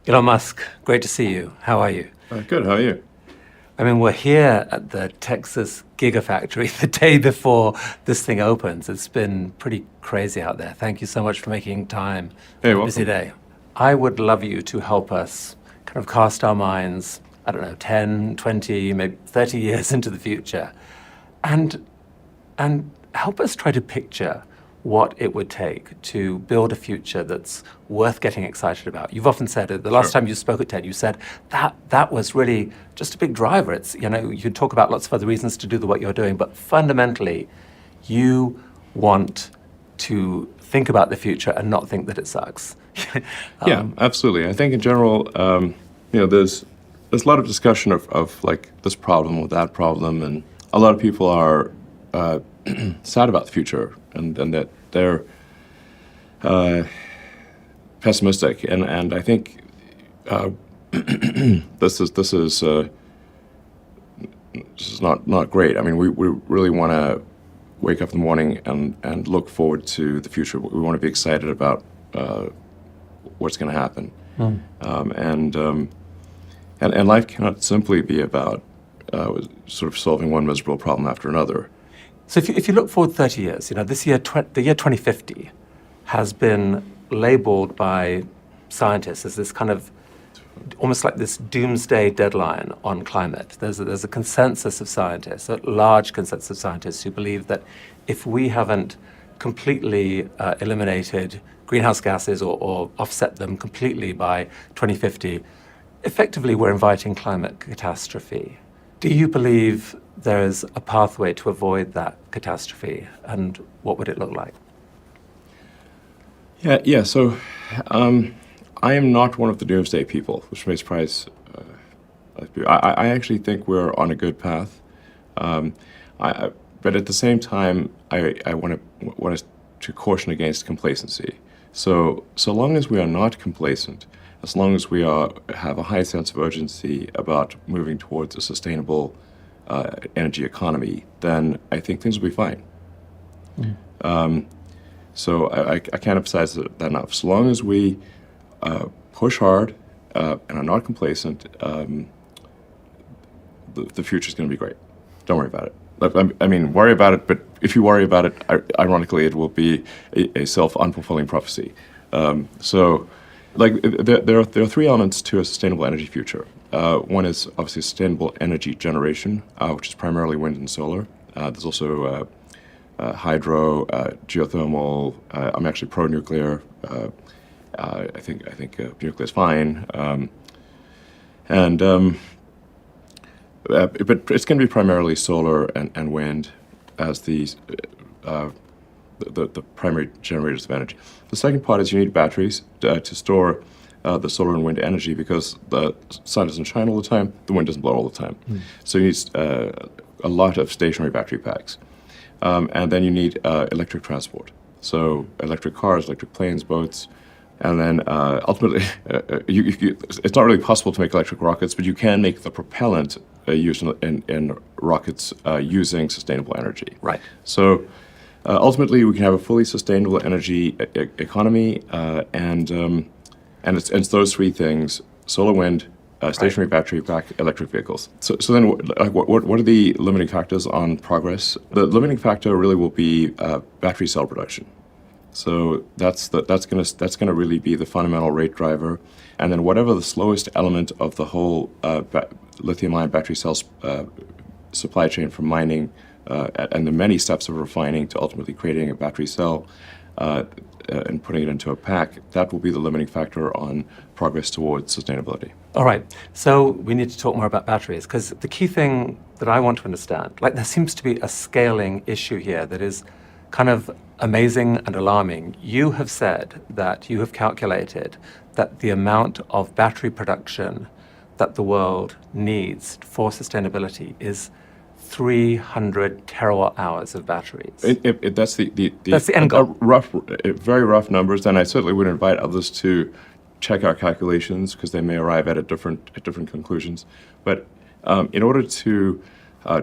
Elon Musk, great to see you. How are you? Good, how are you? I mean, we're here at the Texas Gigafactory the day before this thing opens. It's been pretty crazy out there. Thank you so much for making time Hey, on a busy day. I would love you to help us kind of cast our minds, I don't know, 10, 20, maybe 30 years into the future, and help us try to picture what it would take to build a future that's worth getting excited about. You've often said it, the last time you spoke at TED, you said that was really just a big driver. It's, you know, you talk about lots of other reasons to do the work you're doing, but fundamentally, you want to think about the future and not think that it sucks. Yeah, absolutely. I think in general, there's a lot of discussion of like this problem or that problem, and a lot of people are sad about the future and that they're pessimistic, and I think this is not great. I mean, we really want to wake up in the morning and look forward to the future. We want to be excited about what's going to happen, and life cannot simply be about sort of solving one miserable problem after another. So if you look forward 30 years, this year, the year 2050 has been labeled by scientists as this kind of almost like this doomsday deadline on climate. There's a consensus of scientists, a large consensus of scientists who believe that if we haven't completely eliminated greenhouse gases or offset them completely by 2050, effectively we're inviting climate catastrophe. Do you believe there is a pathway to avoid that catastrophe, and what would it look like? Yeah. So, I am not one of the doomsday people, which may surprise. I actually think we're on a good path, but at the same time, I want to caution against complacency. So long as we are not complacent, as long as we have a high sense of urgency about moving towards a sustainable energy economy, then I think things will be fine. So I can't emphasize that enough. So long as we push hard and are not complacent, the future is going to be great. Don't worry about it. I mean, worry about it, but if you worry about it, ironically, it will be a self-unfulfilling prophecy. There are three elements to a sustainable energy future. One is obviously sustainable energy generation, which is primarily wind and solar. There's also hydro, geothermal. I'm actually pro-nuclear. I think nuclear is fine. But it's going to be primarily solar and wind as the primary generators of energy. The second part is you need batteries to store the solar and wind energy, because the sun doesn't shine all the time, the wind doesn't blow all the time. So you need a lot of stationary battery packs. And then you need electric transport. So electric cars, electric planes, boats. And then ultimately, it's not really possible to make electric rockets, but you can make the propellant used in rockets using sustainable energy. Right. So ultimately, we can have a fully sustainable energy economy, and it's those three things: solar, wind, stationary battery pack, electric vehicles. So then, what are the limiting factors on progress? The limiting factor really will be battery cell production. So that's going to really be the fundamental rate driver, and then whatever the slowest element of the whole lithium-ion battery cells supply chain, from mining and the many steps of refining to ultimately creating a battery cell and putting it into a pack, that will be the limiting factor on progress towards sustainability. All right, so we need to talk more about batteries, because the key thing that I want to understand, like there seems to be a scaling issue here that is kind of amazing and alarming. You have said that you have calculated that the amount of battery production that the world needs for sustainability is 300 terawatt hours of batteries. That's the end goal. Very rough numbers, and I certainly would invite others to check our calculations, because they may arrive at different conclusions. But in order to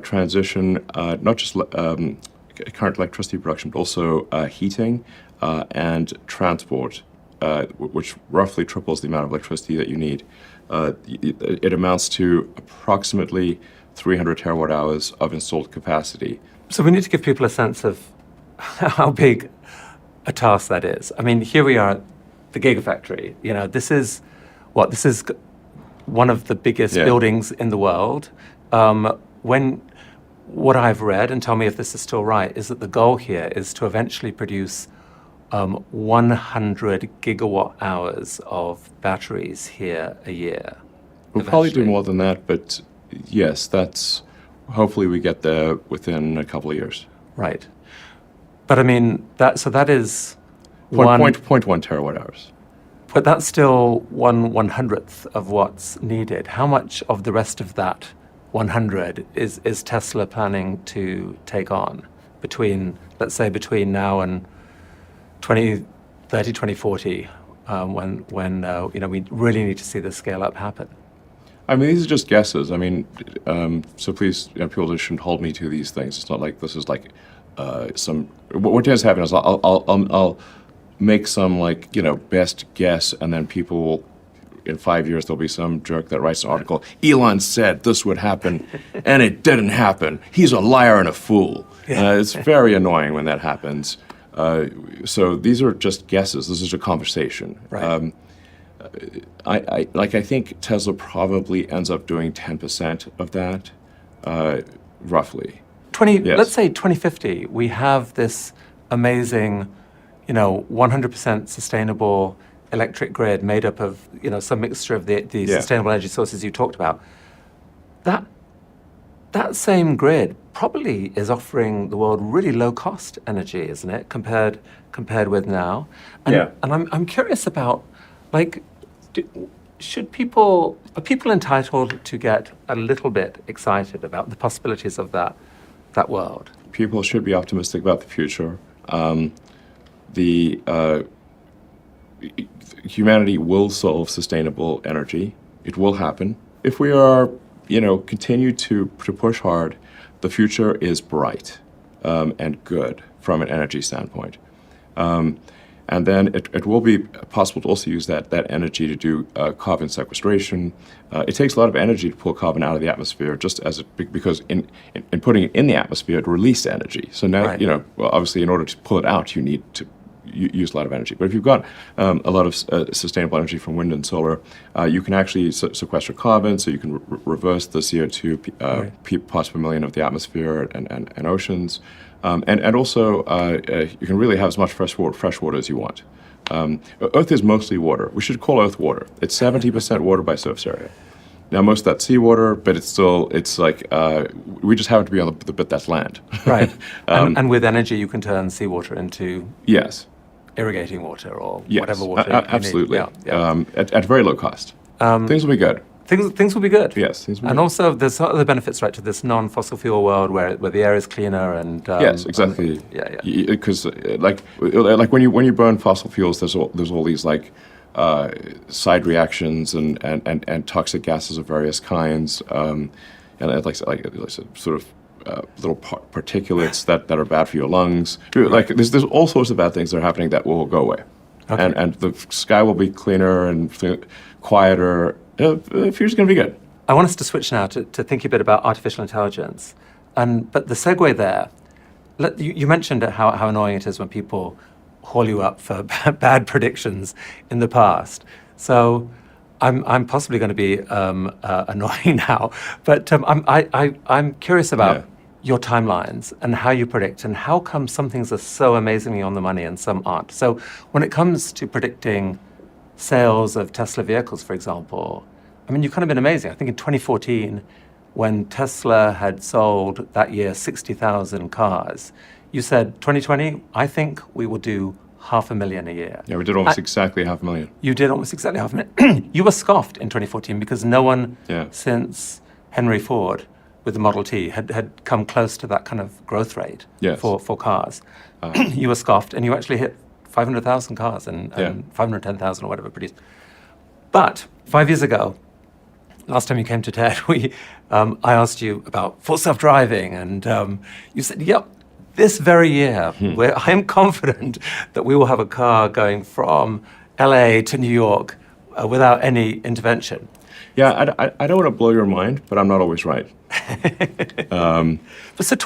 transition not just current electricity production, but also heating and transport which roughly triples the amount of electricity that you need, it amounts to approximately 300 terawatt hours of installed capacity. So we need to give people a sense of how big a task that is. I mean, here we are at the Gigafactory. You know, this is one of the biggest buildings in the world. What I've read, and tell me if this is still right, is that the goal here is to eventually produce 100 gigawatt hours of batteries here a year. We'll probably do more than that, but yes, that's hopefully we get there within a couple of years. Right. But I mean, that is Point 1 terawatt hours. But that's still 1/100th of what's needed. How much of the rest of that 100 is Tesla planning to take on between, let's say, between now and 2030, 2040, when we really need to see the scale up happen? I mean, these are just guesses. I mean, so please, people just shouldn't hold me to these things. It's not like this is like some. What tends to happen is I'll make some best guess, and then people will, in 5 years there'll be some jerk that writes an article. Elon said this would happen, and it didn't happen. He's a liar and a fool. It's very annoying when that happens. So these are just guesses. This is a conversation. Right. I think Tesla probably ends up doing 10% of that, roughly. Yes. Let's say 2050, we have this amazing, 100% sustainable electric grid made up of, some mixture of the sustainable energy sources you talked about. That same grid probably is offering the world really low cost energy, isn't it, compared with now? And I'm curious about, are people entitled to get a little bit excited about the possibilities of that world? People should be optimistic about the future. Humanity will solve sustainable energy. It will happen. If we are, continue to push hard, the future is bright and good from an energy standpoint. And then it will be possible to also use that energy to do carbon sequestration. It takes a lot of energy to pull carbon out of the atmosphere, because in putting it in the atmosphere, it releases energy. So now, Right. Obviously, in order to pull it out, you need to use a lot of energy. But if you've got a lot of sustainable energy from wind and solar, you can actually sequester carbon, so you can reverse the CO2 parts per million of the atmosphere and oceans. And also, you can really have as much fresh water as you want. Earth is mostly water. We should call Earth water. It's 70% water by surface area. Now, most of that's seawater, but it's like, we just happen to be on the bit that's land. Right. And with energy, you can turn seawater into Yes. irrigating water or Yes. whatever water you Absolutely. need. Yeah. At very low cost. Things will be good. Things will be good. Yes. Things will be And good. also, there's other benefits, right, to this non-fossil fuel world where the air is cleaner and Yes, exactly. Yeah. Because like when you burn fossil fuels, there's all these side reactions and toxic gases of various kinds, and sort of little particulates that are bad for your lungs. Like there's all sorts of bad things that are happening that will go away, Okay. and the sky will be cleaner and quieter. The future's going to be good. I want us to switch now to thinking a bit about artificial intelligence. But the segue there, you mentioned how annoying it is when people haul you up for bad predictions in the past. So I'm possibly going to be annoying now. But I'm curious about your timelines and how you predict and how come some things are so amazingly on the money and some aren't. So when it comes to predicting sales of Tesla vehicles, for example, I mean, you've kind of been amazing. I think in 2014, when Tesla had sold that year 60,000 cars, you said, 2020, I think we will do 500,000 a year. Yeah, we did almost exactly 500,000. You did almost exactly 500,000. You were scoffed in 2014 because no one since Henry Ford with the Model T had come close to that kind of growth rate for cars. You were scoffed, and you actually hit 500,000 cars and 510,000 or whatever produced. But 5 years ago, last time you came to TED, I asked you about full self-driving, and you said, yep, this very year, where I am confident that we will have a car going from LA to New York without any intervention. Yeah, I don't want to blow your mind, but I'm not always right. But so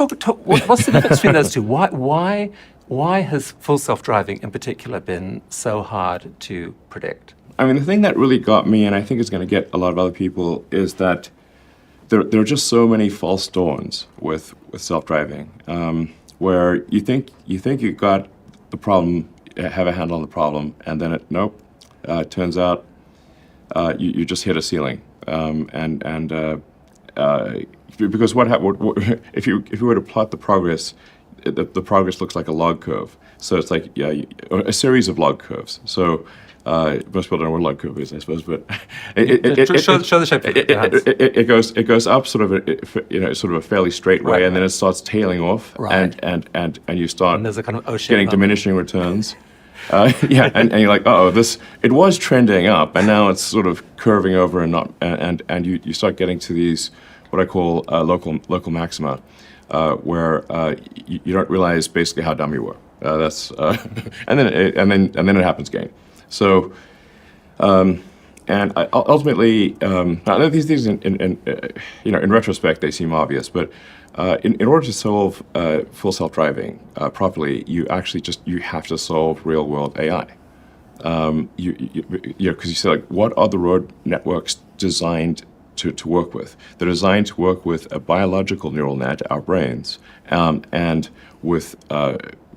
what's the difference between those two? Why has full self-driving in particular been so hard to predict? I mean, the thing that really got me, and I think is going to get a lot of other people, is that there are just so many false dawns with self-driving, where you think you got the problem, have a handle on the problem, and then it turns out you just hit a ceiling, because if you were to plot the progress, the progress looks like a log curve. So it's like a series of log curves. So most people don't know what a log curve is, I suppose, but Show the shape. it goes up sort of a fairly straight way, Right, and then it starts tailing off, Right. and you start And there's a kind of O-shaped getting moment. diminishing returns. And you're like, it was trending up, and now it's sort of curving over and you start getting to these what I call local maxima, where you don't realize basically how dumb you were. And then it happens again. So, ultimately, now these things in retrospect they seem obvious, but in order to solve full self-driving properly, you have to solve real-world AI. Because you say, like, what are the road networks designed to work with? They're designed to work with a biological neural net, our brains, and with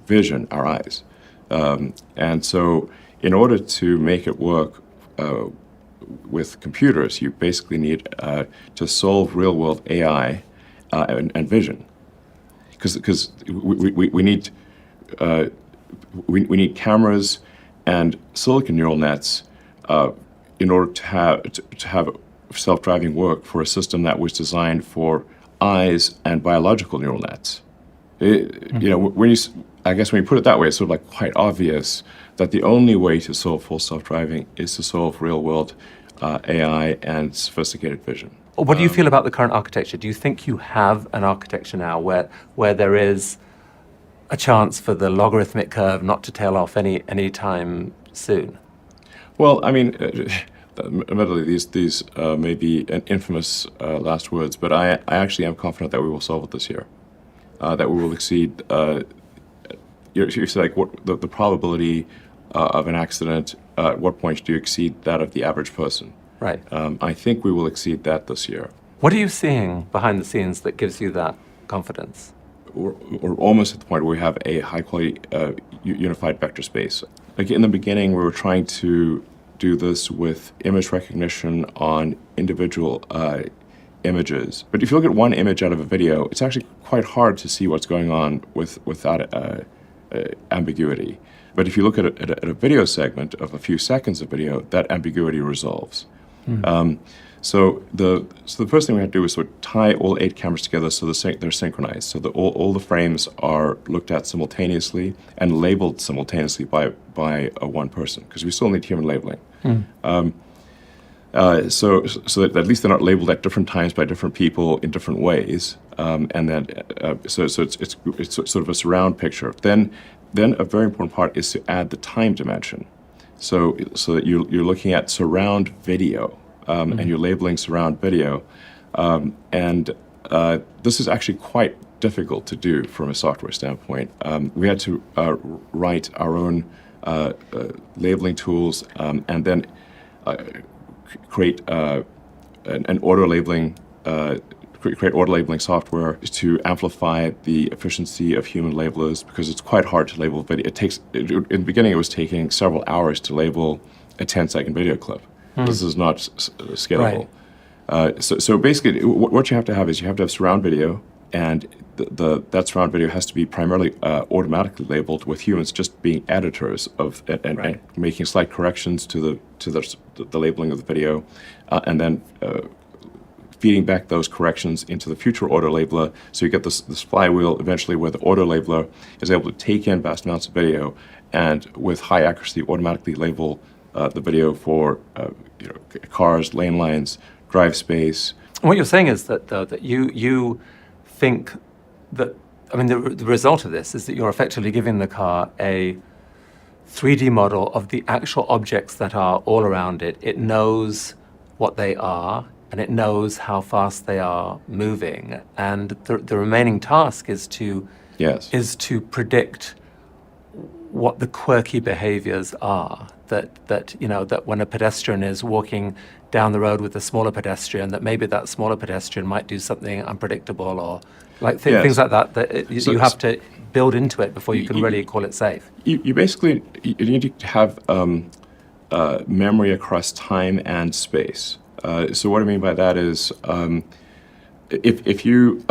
vision, our eyes. And so in order to make it work with computers, you basically need to solve real-world AI and vision, because we need cameras and silicon neural nets in order to have self-driving work for a system that was designed for eyes and biological neural nets. When you put it that way, it's sort of like quite obvious that the only way to solve full self-driving is to solve real-world AI and sophisticated vision. What do you feel about the current architecture? Do you think you have an architecture now where there is a chance for the logarithmic curve not to tail off any time soon? Well, I mean, admittedly, these may be an infamous last words, but I actually am confident that we will solve it this year. That we will exceed. You say, like, what the probability of an accident? At what point do you exceed that of the average person? Right. I think we will exceed that this year. What are you seeing behind the scenes that gives you that confidence? We're almost at the point where we have a high-quality unified vector space. Like in the beginning, we were trying to do this with image recognition on individual images. But if you look at one image out of a video, it's actually quite hard to see what's going on without ambiguity. But if you look at a video segment of a few seconds of video, that ambiguity resolves. So the first thing we had to do was sort of tie all 8 cameras together so they're synchronized, so that all the frames are looked at simultaneously and labeled simultaneously by one person, because we still need human labeling. So that at least they're not labeled at different times by different people in different ways, and then so it's sort of a surround picture. Then a very important part is to add the time dimension, so that you're looking at surround video, and you're labeling surround video, and this is actually quite difficult to do from a software standpoint. We had to write our own labeling tools, and then create an auto labeling. Create auto labeling software to amplify the efficiency of human labelers, because it's quite hard to label video. In the beginning, it was taking several hours to label a 10-second video clip. This is not scalable. Right. So basically, what you have to have surround video, and that surround video has to be primarily automatically labeled, with humans just being editors of and making slight corrections to the labeling of the video, and then feeding back those corrections into the future auto labeler. So you get this flywheel eventually where the auto labeler is able to take in vast amounts of video and with high accuracy automatically label the video for cars, lane lines, drive space. And what you're saying is that you think that, I mean, the result of this is that you're effectively giving the car a 3D model of the actual objects that are all around it. It knows what they are, and it knows how fast they are moving. And the remaining task is to predict what the quirky behaviors are. That when a pedestrian is walking down the road with a smaller pedestrian, that maybe that smaller pedestrian might do something unpredictable, or like things like that. You have to build into it before you can really call it safe. You basically you need to have memory across time and space. So what I mean by that is, if you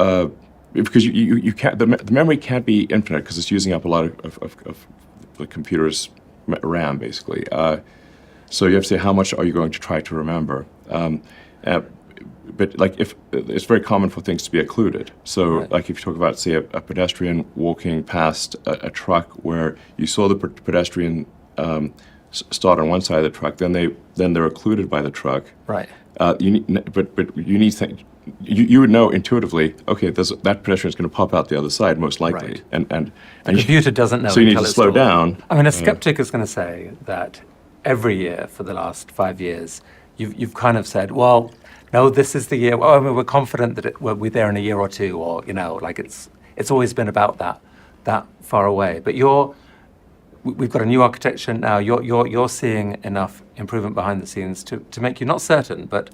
because you can't, the memory can't be infinite because it's using up a lot of the computer's RAM, basically. So you have to say, how much are you going to try to remember? But like, if it's very common for things to be occluded. So like if you talk about, say, a pedestrian walking past a truck where you saw the pedestrian start on one side of the truck, then they're occluded by the truck. Right. But you need you would know intuitively, okay, that pedestrian is going to pop out the other side most likely, right. and the computer doesn't know. So you need to slow down. I mean, a skeptic is going to say that every year for the last 5 years, you've kind of said, well, no, this is the year. Well, I mean, we're confident that we'll be there in a year or two, or like it's always been about that far away. But we've got a new architecture now. You're seeing enough improvement behind the scenes to make you not certain, but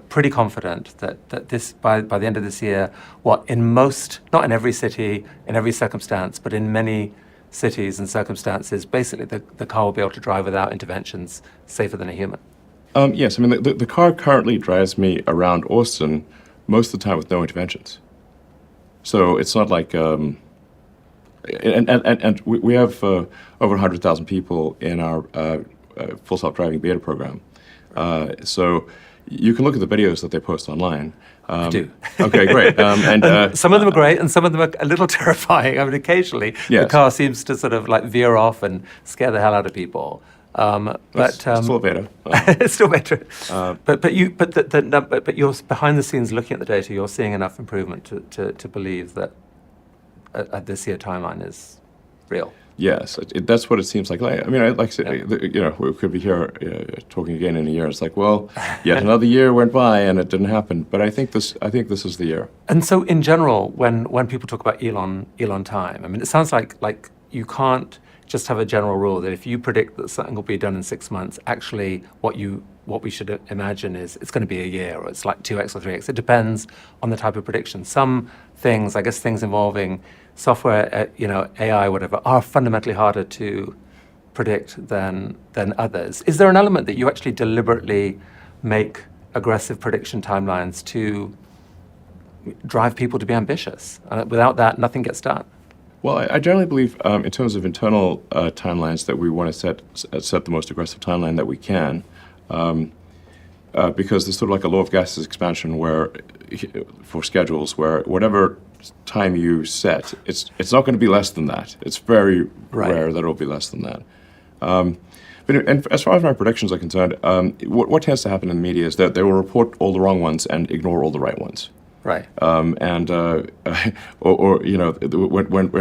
pretty confident that this by the end of this year, in most, not in every city, in every circumstance, but in many cities and circumstances, basically the car will be able to drive without interventions, safer than a human. Yes, I mean the car currently drives me around Austin most of the time with no interventions. So it's not like. And we have over 100,000 people in our full self-driving beta program. So you can look at the videos that they post online. I do. Okay, great. And some of them are great, and some of them are a little terrifying. I mean, occasionally the car seems to sort of like veer off and scare the hell out of people. But still beta. It's still better. But you're behind the scenes looking at the data. You're seeing enough improvement to believe that this year timeline is real. Yes, that's what it seems like. I mean, like I said, we could be here talking again in a year. It's like, well, yet another year went by and it didn't happen. But I think this is the year. And so, in general, when people talk about Elon time, I mean, it sounds like you can't just have a general rule that if you predict that something will be done in 6 months, actually, what we should imagine is it's going to be a year, or it's like 2x or 3x. It depends on the type of prediction. Some things, I guess, things involving software, AI, whatever, are fundamentally harder to predict than others. Is there an element that you actually deliberately make aggressive prediction timelines to drive people to be ambitious? And without that, nothing gets done. Well, I generally believe, in terms of internal timelines, that we want to set the most aggressive timeline that we can, because there's sort of like a law of gases expansion for schedules, where whatever time you set, it's not going to be less than that. It's very rare that it'll be less than that. But as far as my predictions are concerned, what tends to happen in the media is that they will report all the wrong ones and ignore all the right ones. Right. When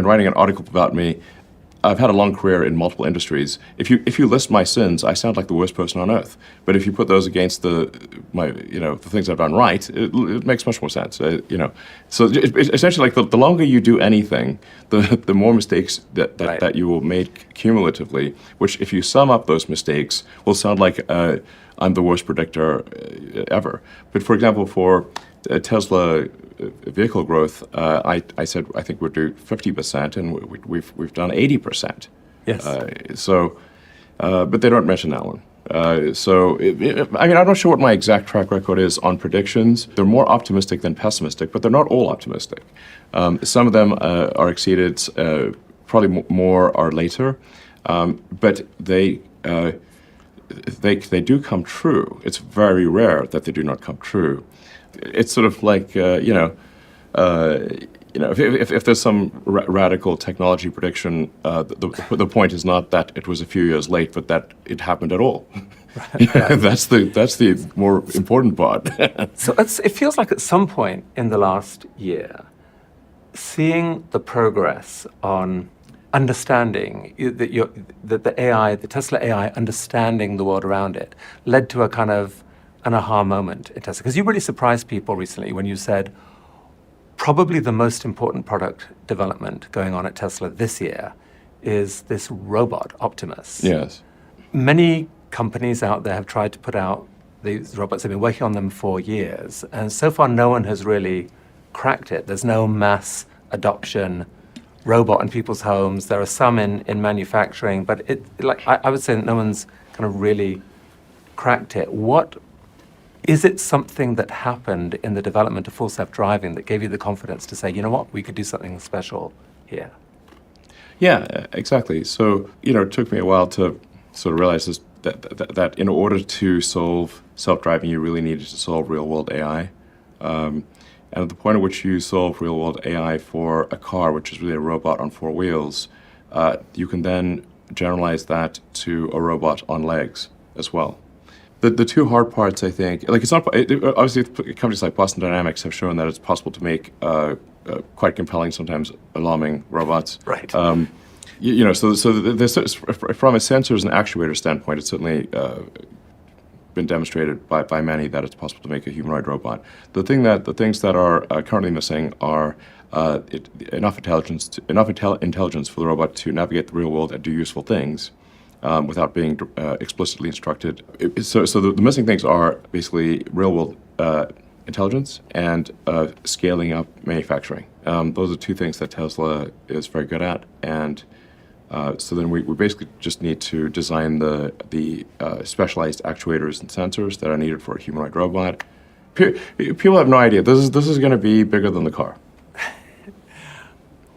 writing an article about me, I've had a long career in multiple industries. If you list my sins, I sound like the worst person on earth. But if you put those against the things I've done right, it makes much more sense. So it's essentially, like the longer you do anything, the more mistakes that you will make cumulatively. Which, if you sum up those mistakes, will sound like I'm the worst predictor ever. But for example, for Tesla vehicle growth, I said I think we'd do 50%, and we've done 80%. Yes. But they don't mention that one. I'm not sure what my exact track record is on predictions. They're more optimistic than pessimistic, but they're not all optimistic. Some of them are exceeded. Probably more are later, but they do come true. It's very rare that they do not come true. It's sort of like if there's some radical technology prediction, the point is not that it was a few years late, but that it happened at all. That's the more important part. So it feels like at some point in the last year, seeing the progress on understanding that the AI, the Tesla AI, understanding the world around it, led to a kind of an aha moment in Tesla? Because you really surprised people recently when you said probably the most important product development going on at Tesla this year is this robot, Optimus. Yes. Many companies out there have tried to put out these robots. They've been working on them for years, and so far no one has really cracked it. There's no mass adoption robot in people's homes. There are some in manufacturing, but I would say that no one's kind of really cracked it. Is it something that happened in the development of full self-driving that gave you the confidence to say, you know what, we could do something special here? Yeah, exactly. So, it took me a while to sort of realize this, that in order to solve self-driving, you really needed to solve real-world AI. And at the point at which you solve real-world AI for a car, which is really a robot on four wheels, you can then generalize that to a robot on legs as well. The two hard parts, I think, obviously companies like Boston Dynamics have shown that it's possible to make quite compelling, sometimes alarming robots. Right. So from a sensors and actuators standpoint, it's certainly been demonstrated by many that it's possible to make a humanoid robot. The things that are currently missing are enough intelligence for the robot to navigate the real world and do useful things without being explicitly instructed. So the missing things are basically real world intelligence and scaling up manufacturing. Those are two things that Tesla is very good at, and so then we basically just need to design the specialized actuators and sensors that are needed for a humanoid robot. People have no idea. This is going to be bigger than the car.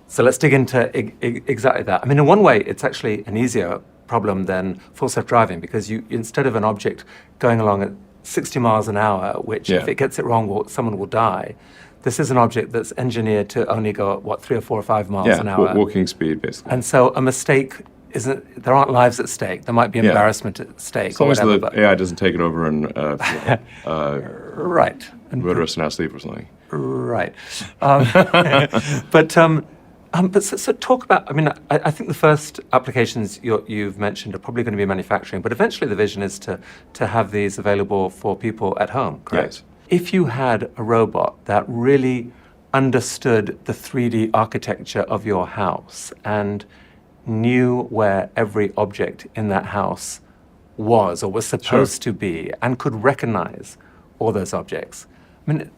So let's dig into exactly that. I mean, in one way, it's actually an easier problem than full self-driving, because instead of an object going along at 60 miles an hour, which if it gets it wrong, someone will die, this is an object that's engineered to only go at 3 or 4 or 5 miles an hour. Walking speed, basically. And so a mistake there aren't lives at stake. There might be embarrassment at stake. As long as the AI doesn't take it over and right. murder us in our sleep or something. Right. But so talk about, I mean, I think the first applications you've mentioned are probably going to be manufacturing, but eventually the vision is to have these available for people at home, correct? Yes. If you had a robot that really understood the 3D architecture of your house and knew where every object in that house was or was supposed to be and could recognize all those objects, I mean,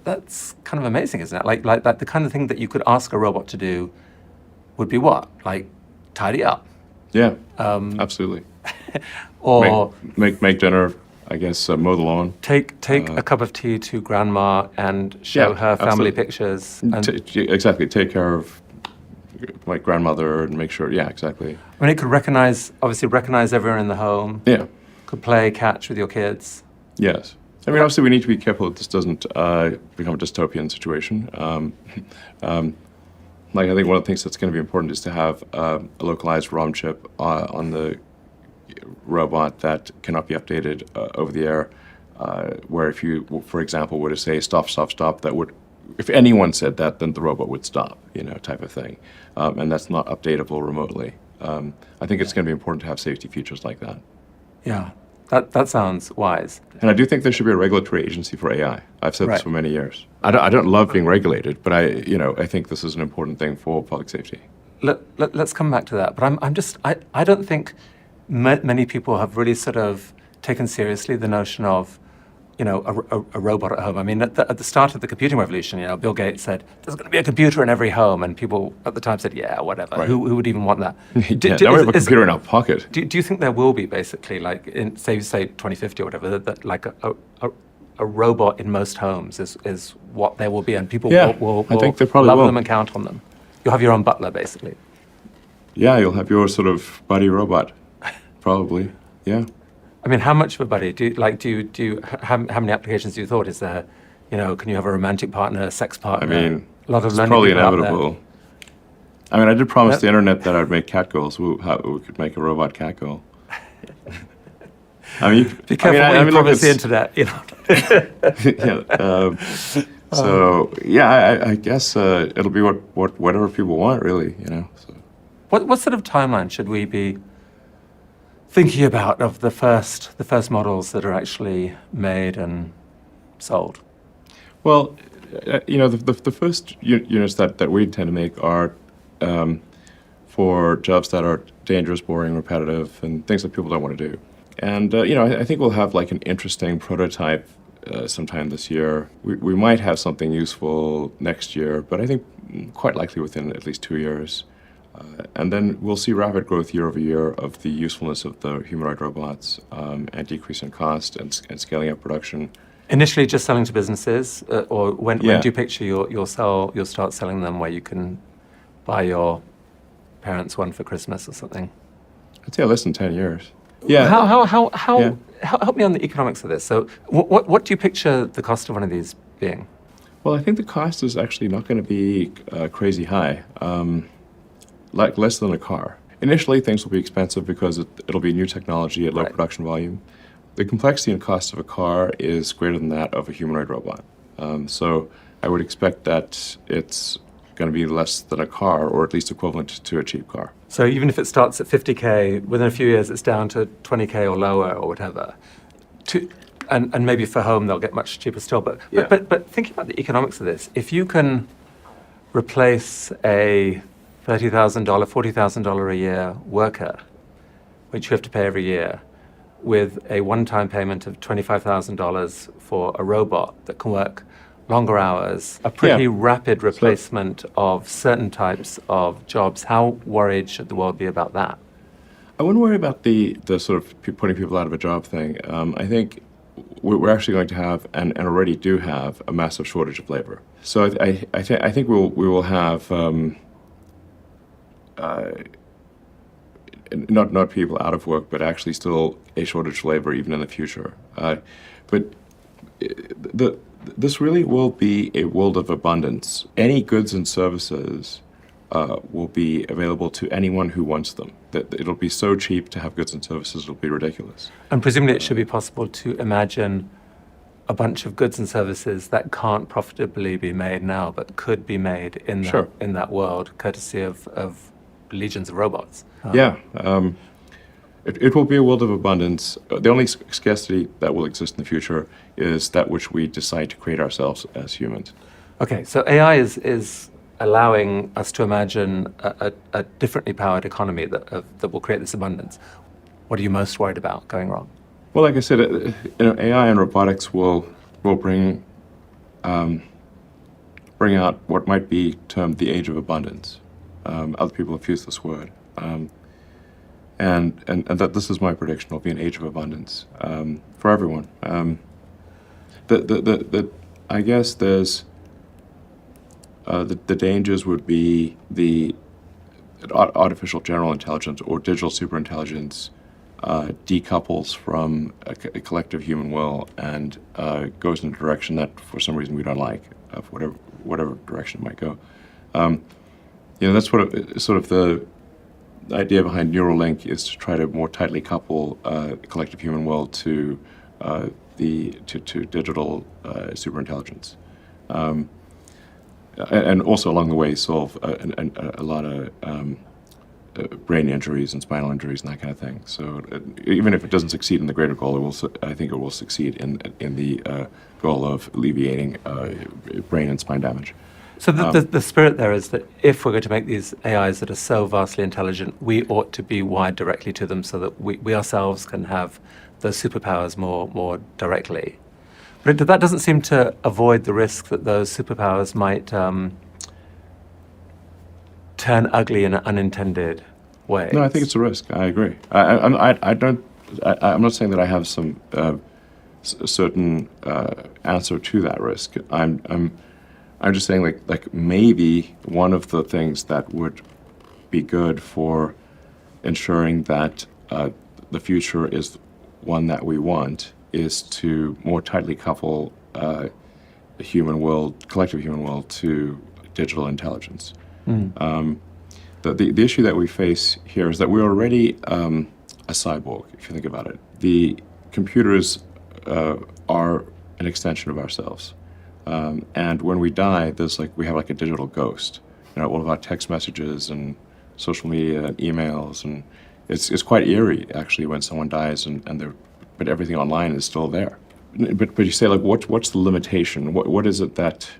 that's kind of amazing, isn't it? Like the kind of thing that you could ask a robot to do would be what? Like tidy up. Yeah, absolutely. Or make dinner, I guess, mow the lawn. Take a cup of tea to grandma and show her family pictures. And exactly. Take care of my grandmother and make sure. Yeah, exactly. I mean, it could recognize everyone in the home. Yeah. Could play catch with your kids. Yes. I mean, obviously, we need to be careful that this doesn't become a dystopian situation. I think one of the things that's going to be important is to have a localized ROM chip on the robot that cannot be updated over the air, where if you, for example, were to say stop, that would, if anyone said that, then the robot would stop, type of thing. And that's not updatable remotely. I think it's going to be important to have safety features like that. Yeah. That sounds wise. And I do think there should be a regulatory agency for AI. I've said this for many years. I don't love being regulated, but I think this is an important thing for public safety. Let's come back to that. But I don't think many people have really sort of taken seriously the notion of, a robot at home. I mean, at the start of the computing revolution, Bill Gates said, there's going to be a computer in every home. And people at the time said, yeah, whatever. Right. Who would even want that? Now we have a computer in our pocket. Do you think there will be basically, like, in say 2050 or whatever, that like a robot in most homes is what there will be, and people will I think they probably love will. them and count on them? You'll have your own butler, basically. Yeah, you'll have your sort of buddy robot, probably. Yeah. I mean, how much of a buddy? How many applications do you thought is there? Can you have a romantic partner, a sex partner? I mean, a lot of it's probably people out there. inevitable. I mean, I did promise the internet that I'd make catgirls. We could make a robot catgirl. I mean, be careful what you promise the internet. So I guess it'll be whatever people want, really. So. What sort of timeline should we be thinking about of the first models that are actually made and sold? Well, the first units that we tend to make are for jobs that are dangerous, boring, repetitive, and things that people don't want to do. And I think we'll have like an interesting prototype sometime this year. We might have something useful next year, but I think quite likely within at least 2 years. And then we'll see rapid growth year over year of the usefulness of the humanoid robots and decrease in cost and scaling up production. Initially, just selling to businesses, or when do Yeah. you picture you'll start selling them where you can buy your parents one for Christmas or something? I'd say less than 10 years. Yeah. How help me on the economics of this. So what do you picture the cost of one of these being? Well, I think the cost is actually not going to be crazy high, like less than a car. Initially, things will be expensive because it'll be new technology at low Right. production volume. The complexity and cost of a car is greater than that of a humanoid robot. So I would expect that it's going to be less than a car, or at least equivalent to a cheap car. So even if it starts at 50K, within a few years it's down to 20K or lower or whatever. And maybe for home they'll get much cheaper still. Yeah. But thinking about the economics of this, if you can replace a $30,000, $40,000 a year worker, which you have to pay every year, with a one-time payment of $25,000 for a robot that can work longer hours, a pretty rapid replacement of certain types of jobs. How worried should the world be about that? I wouldn't worry about the sort of putting people out of a job thing. I think we're actually going to have, and already do have, a massive shortage of labor. So I think we will have not people out of work, but actually still a shortage of labor even in the future. But this really will be a world of abundance. Any goods and services will be available to anyone who wants them. That it'll be so cheap to have goods and services, it'll be ridiculous. And presumably it should be possible to imagine a bunch of goods and services that can't profitably be made now, but could be made in Sure. that world, courtesy of legions of robots. It will be a world of abundance. The only scarcity that will exist in the future is that which we decide to create ourselves as humans. Okay, so AI is allowing us to imagine a differently powered economy that will create this abundance. What are you most worried about going wrong? Well, like I said, AI and robotics will bring out what might be termed the age of abundance. Other people have used this word. And that this is my prediction. It'll be an age of abundance for everyone. I guess there's the dangers would be the artificial general intelligence or digital superintelligence decouples from a collective human will and goes in a direction that for some reason we don't like, whatever direction it might go. That's what sort of the idea behind Neuralink is, to try to more tightly couple collective human will to digital superintelligence, and also along the way solve a lot of brain injuries and spinal injuries and that kind of thing. So even if it doesn't succeed in the greater goal, I think it will succeed in the goal of alleviating brain and spine damage. So the spirit there is that if we're going to make these AIs that are so vastly intelligent, we ought to be wired directly to them so that we ourselves can have those superpowers more directly. But that doesn't seem to avoid the risk that those superpowers might turn ugly in unintended ways. No, I think it's a risk. I agree. I'm not saying that I have some certain answer to that risk. I'm just saying, like maybe one of the things that would be good for ensuring that the future is one that we want is to more tightly couple the collective human will to digital intelligence. The issue that we face here is that we're already a cyborg, if you think about it. The computers are an extension of ourselves. And when we die, we have like a digital ghost. All of our text messages and social media and emails, and it's quite eerie actually when someone dies but everything online is still there. But you say, like, what's the limitation? What is it that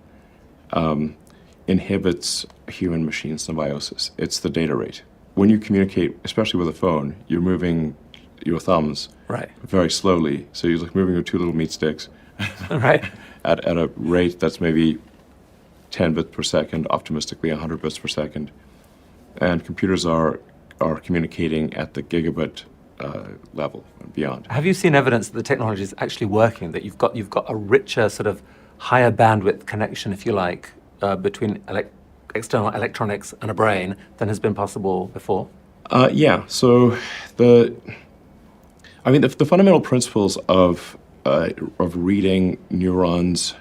inhibits human-machine symbiosis? It's the data rate. When you communicate, especially with a phone, you're moving your thumbs very slowly. So you're like moving your two little meat sticks Right. at a rate that's maybe 10 bits per second, optimistically 100 bits per second. And computers are communicating at the gigabit level and beyond. Have you seen evidence that the technology is actually working, that you've got a richer sort of higher bandwidth connection, if you like, between external electronics and a brain than has been possible before? Yeah. So the fundamental principles of reading neurons,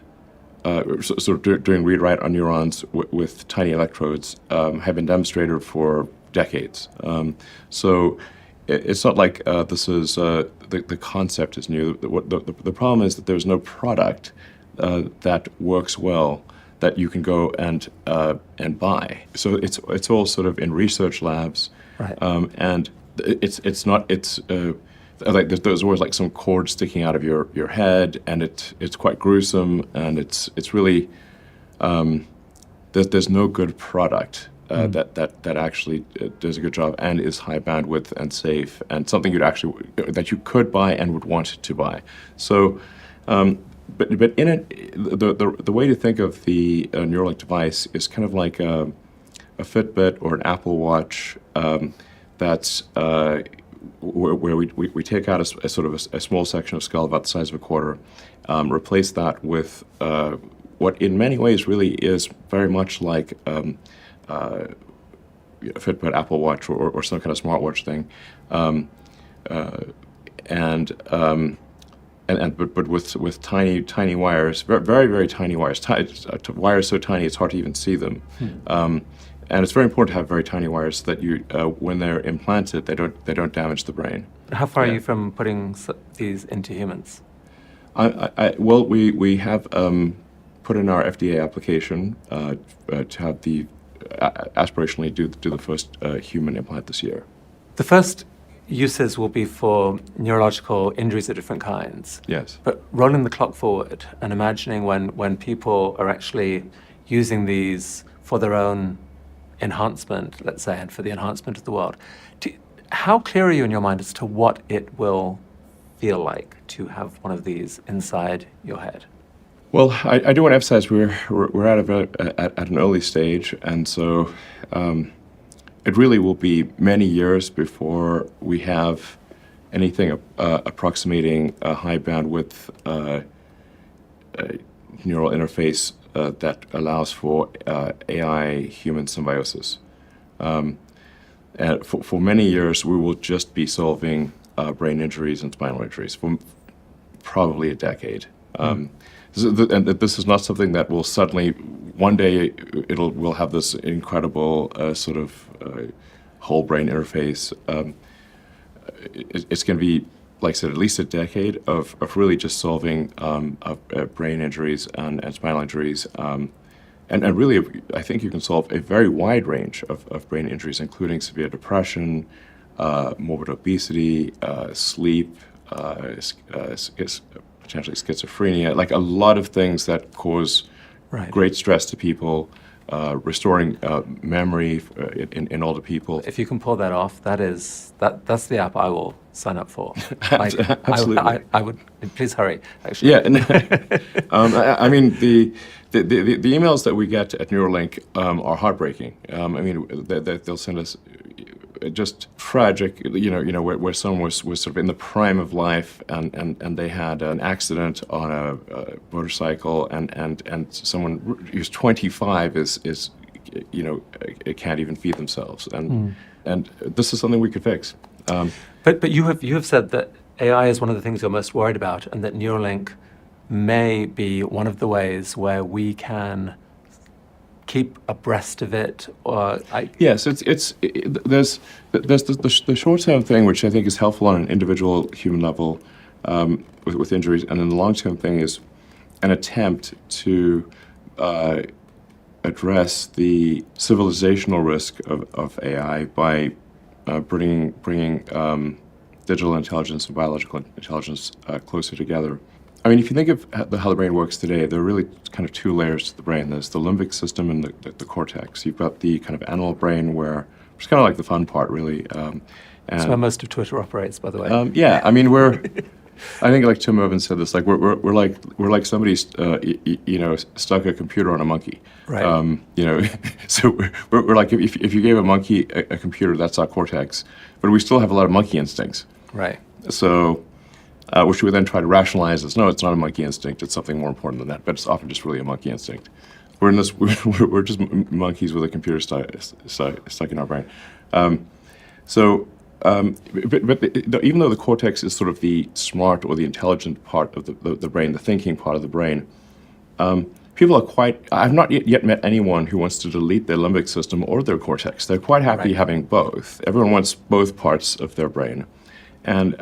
sort of doing read-write on neurons with tiny electrodes, have been demonstrated for decades. So it's not like this is the concept is new. The problem is that there's no product that works well that you can go and buy. So it's all sort of in research labs, Right. And it's like there's always like some cord sticking out of your head, and it's quite gruesome, and it's really there's no good product that actually does a good job and is high bandwidth and safe and something that you could buy and would want to buy. So. But in it, the way to think of the Neuralink device is kind of like a Fitbit or an Apple Watch that's where we take out a sort of a small section of skull about the size of a quarter, replace that with what in many ways really is very much like a Fitbit, Apple Watch, or some kind of smartwatch thing, but with tiny wires, very, very tiny wires, wires so tiny it's hard to even see them. And it's very important to have very tiny wires so that you, when they're implanted, they don't damage the brain. How far are you from putting these into humans? Well, we have put in our FDA application to have aspirationally do the first human implant this year. The first uses will be for neurological injuries of different kinds. Yes. But rolling the clock forward and imagining when people are actually using these for their own enhancement, let's say, and for the enhancement of the world, how clear are you in your mind as to what it will feel like to have one of these inside your head? Well, I do want to emphasize we're at an early stage, and so it really will be many years before we have anything approximating a high bandwidth neural interface that allows for AI-human symbiosis. And for many years, we will just be solving brain injuries and spinal injuries for probably a decade. And this is not something that will suddenly, one day, we'll have this incredible sort of whole brain interface. It's going to be, like I said, at least a decade of really just solving brain injuries and spinal injuries. And really, I think you can solve a very wide range of brain injuries, including severe depression, morbid obesity, sleep, potentially schizophrenia, like a lot of things that cause great stress to people, restoring memory in older people. If you can pull that off, that's the app I will sign up for. Absolutely. I would. Please hurry. Actually. Yeah. I mean, the emails that we get at Neuralink are heartbreaking. I mean, they'll send us just tragic, where someone was sort of in the prime of life and they had an accident on a motorcycle and someone who's 25 is can't even feed themselves and this is something we could fix. But you have said that AI is one of the things you're most worried about, and that Neuralink may be one of the ways where we can keep abreast of it. Yes, there's the short-term thing, which I think is helpful on an individual human level with injuries, and then the long-term thing is an attempt to address the civilizational risk of AI by bringing digital intelligence and biological intelligence closer together. I mean, if you think of how the brain works today, there are really kind of two layers to the brain. There's the limbic system and the cortex. You've got the kind of animal brain where it's kind of like the fun part, really. And, That's where most of Twitter operates, by the way. yeah, I mean, I think like Tim Irvin said this, like we're like somebody stuck a computer on a monkey. Right. So we're like if you gave a monkey a computer, that's our cortex, but we still have a lot of monkey instincts. Right. So, which we then try to rationalize as no, it's not a monkey instinct, it's something more important than that, but it's often just really a monkey instinct. We're just monkeys with a computer stuck in our brain. But even though the cortex is sort of the smart or the intelligent part of the brain, the thinking part of the brain, people are I've not yet met anyone who wants to delete their limbic system or their cortex. They're quite happy having both. Everyone wants both parts of their brain. And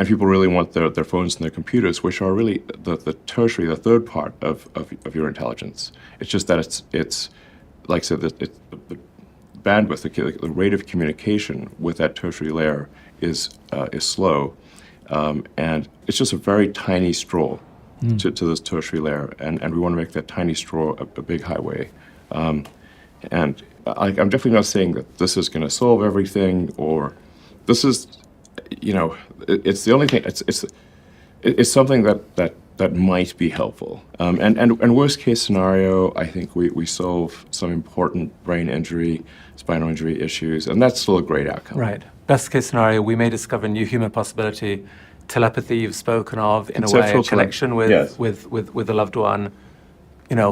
people really want their phones and their computers, which are really the tertiary, the third part of your intelligence. It's just that it's like I said, the bandwidth, the rate of communication with that tertiary layer is slow, and it's just a very tiny straw to this tertiary layer, and we want to make that tiny straw a big highway. And I'm definitely not saying that this is going to solve everything, or this is, it's the only thing. It's something that might be helpful. And worst case scenario, I think we solve some important brain injury, spinal injury issues, and that's still a great outcome. Right. Best case scenario, we may discover a new human possibility. Telepathy you've spoken of, in a way, a connection yes. with a loved one,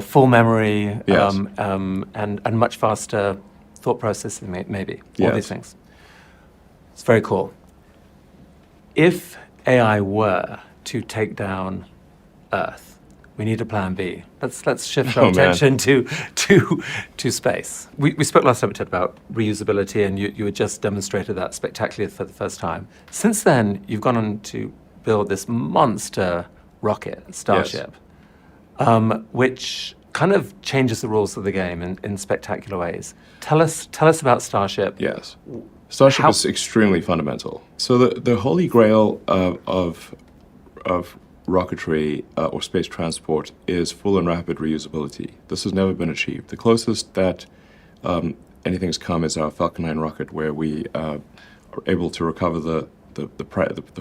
full memory, Yes. and much faster thought processing, maybe. All Yes. these things. It's very cool. If AI were to take down Earth, we need a plan B. Let's shift our attention to space. We spoke last time about reusability, and you had just demonstrated that spectacularly for the first time. Since then, you've gone on to build this monster rocket, Starship, which kind of changes the rules of the game in spectacular ways. Tell us about Starship. Yes. Starship is extremely fundamental. So the holy grail of rocketry or space transport is full and rapid reusability. This has never been achieved. The closest that anything's come is our Falcon 9 rocket, where we are able to recover the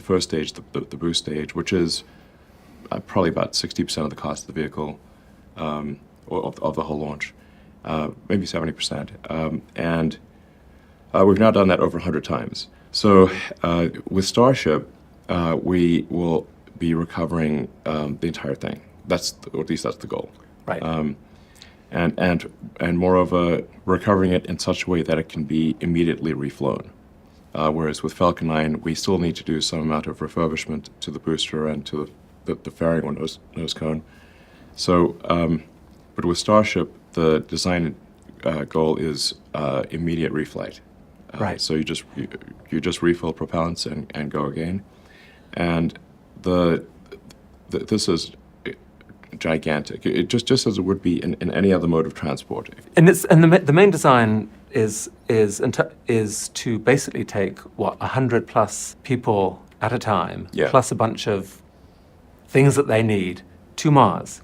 first stage, the boost stage, which is probably about 60% of the cost of the vehicle, or of the whole launch, maybe 70%. And we've now done that over 100 times. So with Starship, we will be recovering the entire thing. Or at least that's the goal. Right. And moreover, recovering it in such a way that it can be immediately reflown. Whereas with Falcon 9, we still need to do some amount of refurbishment to the booster and to the fairing or nose cone. So, but with Starship, the design goal is immediate reflight. Right. So you just refill propellants and go again. And this is gigantic. It just as it would be in any other mode of transport. And the main design is to basically take 100 plus people at a time, plus a bunch of things that they need to Mars.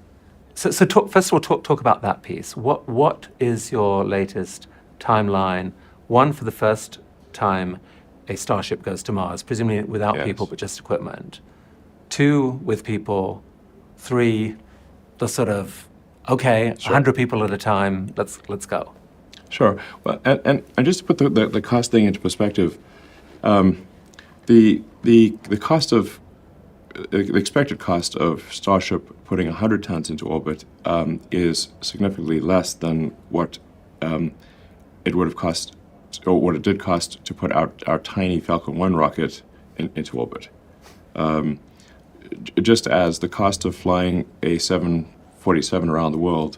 So first of all, talk about that piece. What is your latest timeline? One, for the first time a Starship goes to Mars, presumably without people but just equipment. Two, with people. Three, the sort of, okay, 100 people at a time, let's go. Sure. Well, and just to put the cost thing into perspective, the cost of the expected cost of Starship putting 100 tons into orbit is significantly less than what it would have cost, or what it did cost to put our tiny Falcon 1 rocket into orbit. Just as the cost of flying a 747 around the world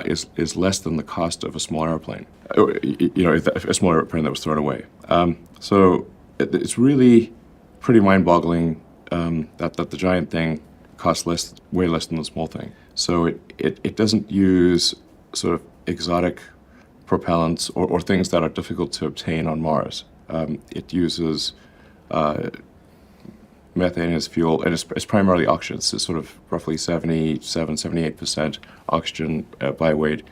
is less than the cost of a small airplane, a small airplane that was thrown away. So it's really pretty mind-boggling that the giant thing costs way less than the small thing. So it doesn't use sort of exotic propellants or things that are difficult to obtain on Mars. It uses methane as fuel, and it's primarily oxygen. It's sort of roughly 78% oxygen by weight.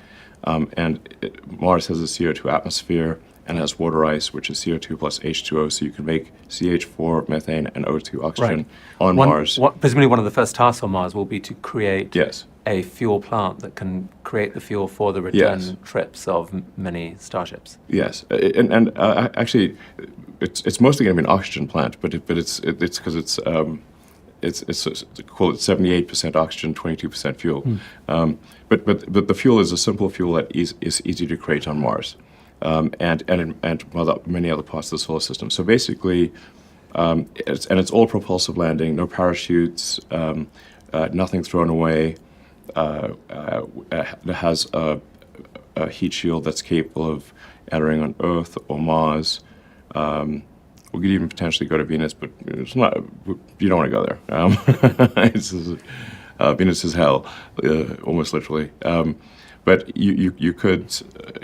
Mars has a CO2 atmosphere and has water ice, which is CO2 plus H2O, so you can make CH4, methane, and O2 oxygen on Mars. Presumably one of the first tasks on Mars will be to create Yes. a fuel plant that can create the fuel for the return Yes. trips of many starships. Yes, actually, it's mostly going to be an oxygen plant, but it's because it's call it 78% oxygen, 22% fuel. But the fuel is a simple fuel that is easy to create on Mars, and many other parts of the solar system. So basically, it's all propulsive landing, no parachutes, nothing thrown away. It has a heat shield that's capable of entering on Earth or Mars. We could even potentially go to Venus, but it's not. You don't want to go there. Venus is hell, almost literally. But you could.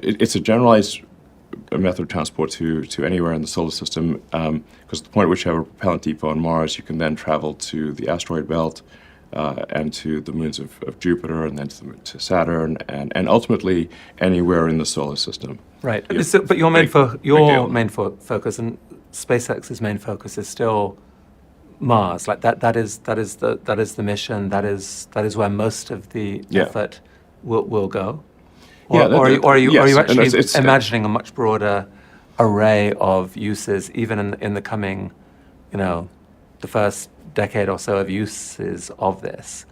It's a generalized method of transport to anywhere in the solar system. Because at the point at which you have a propellant depot on Mars, you can then travel to the asteroid belt. And to the moons of Jupiter, and then to Saturn, and ultimately anywhere in the solar system. Right. But your main focus and SpaceX's main focus is still Mars. Like that is the mission. That is where most of the effort will go. Or are you actually imagining a much broader array of uses, even in the coming, the first decade or so of uses of this,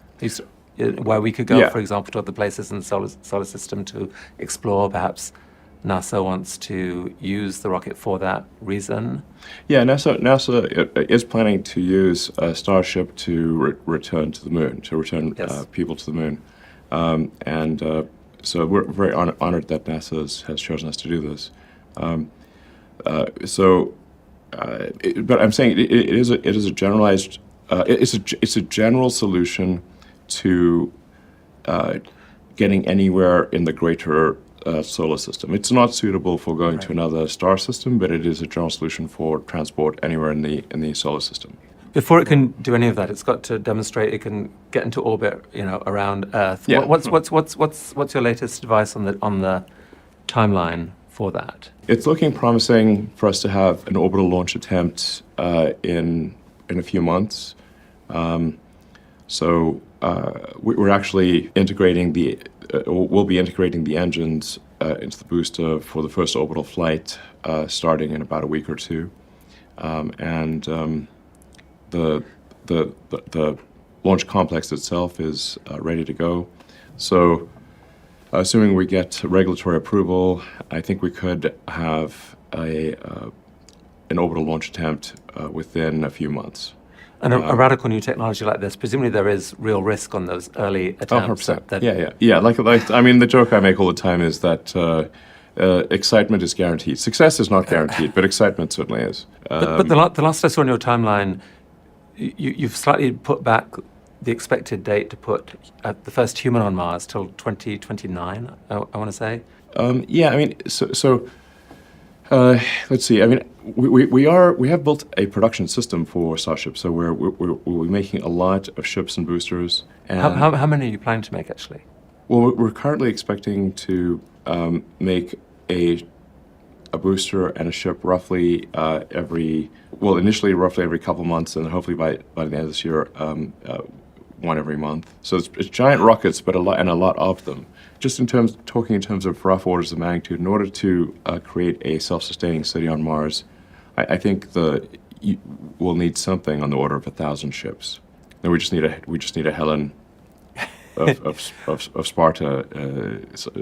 where we could go, for example, to other places in the solar system to explore. Perhaps NASA wants to use the rocket for that reason. Yeah, NASA is planning to use a Starship to return to the moon, to return people to the moon, so we're very honored that NASA has chosen us to do this. But I'm saying it is a generalized. It's a general solution to getting anywhere in the greater solar system. It's not suitable for going to another star system, but it is a general solution for transport anywhere in the solar system. Before it can do any of that, it's got to demonstrate it can get into orbit, around Earth. Yeah. What's your latest advice on the timeline for that? It's looking promising for us to have an orbital launch attempt in a few months. We're actually integrating we'll be integrating the engines into the booster for the first orbital flight starting in about a week or two. The launch complex itself is ready to go. So assuming we get regulatory approval, I think we could have an orbital launch attempt within a few months. And a radical new technology like this, presumably there is real risk on those early attempts. 100%. Yeah. Like I mean, the joke I make all the time is that excitement is guaranteed. Success is not guaranteed, but excitement certainly is. But the last I saw on your timeline, you've slightly put back the expected date to put the first human on Mars till 2029. I want to say. Yeah. I mean, let's see. I mean, we have built a production system for Starship, so we'll be making a lot of ships and boosters. And how many are you planning to make actually? Well, we're currently expecting to make a booster and a ship roughly initially roughly every couple months, and hopefully by the end of this year, one every month. So it's giant rockets, but a lot of them. Just talking in terms of rough orders of magnitude, in order to create a self-sustaining city on Mars, I think we'll need something on the order of 1,000 ships. Then we just need a Helen of Sparta,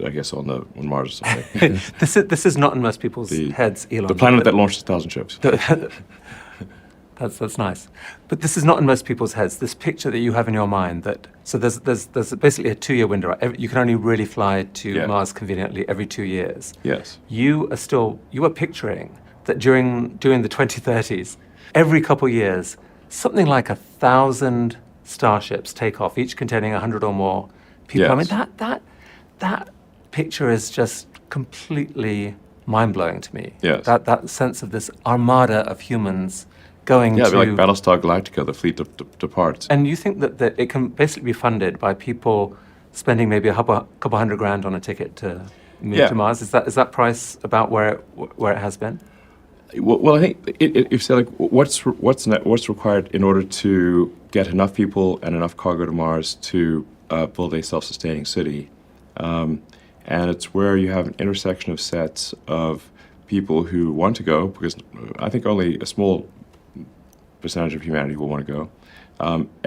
I guess, on Mars or something. This is not in most people's heads, Elon. The planet that launched 1,000 ships. That's nice, but this is not in most people's heads. This picture that you have in your mind, so there's basically a 2-year window. Right? You can only really fly to Mars conveniently every 2 years. Yes. You are picturing that during the 2030s, every couple years, something like 1,000 starships take off, each containing 100 or more people. Yes. I mean that picture is just completely mind-blowing to me. Yes. That sense of this armada of humans going Yeah, to... it'd be like Battlestar Galactica, the fleet departs. And you think that it can basically be funded by people spending maybe a couple $100,000 on a ticket to move to Mars? Is that price about where it has been? Well, I think if you say like what's required in order to get enough people and enough cargo to Mars to build a self-sustaining city, and it's where you have an intersection of sets of people who want to go, because I think only a small percentage of humanity will want to go,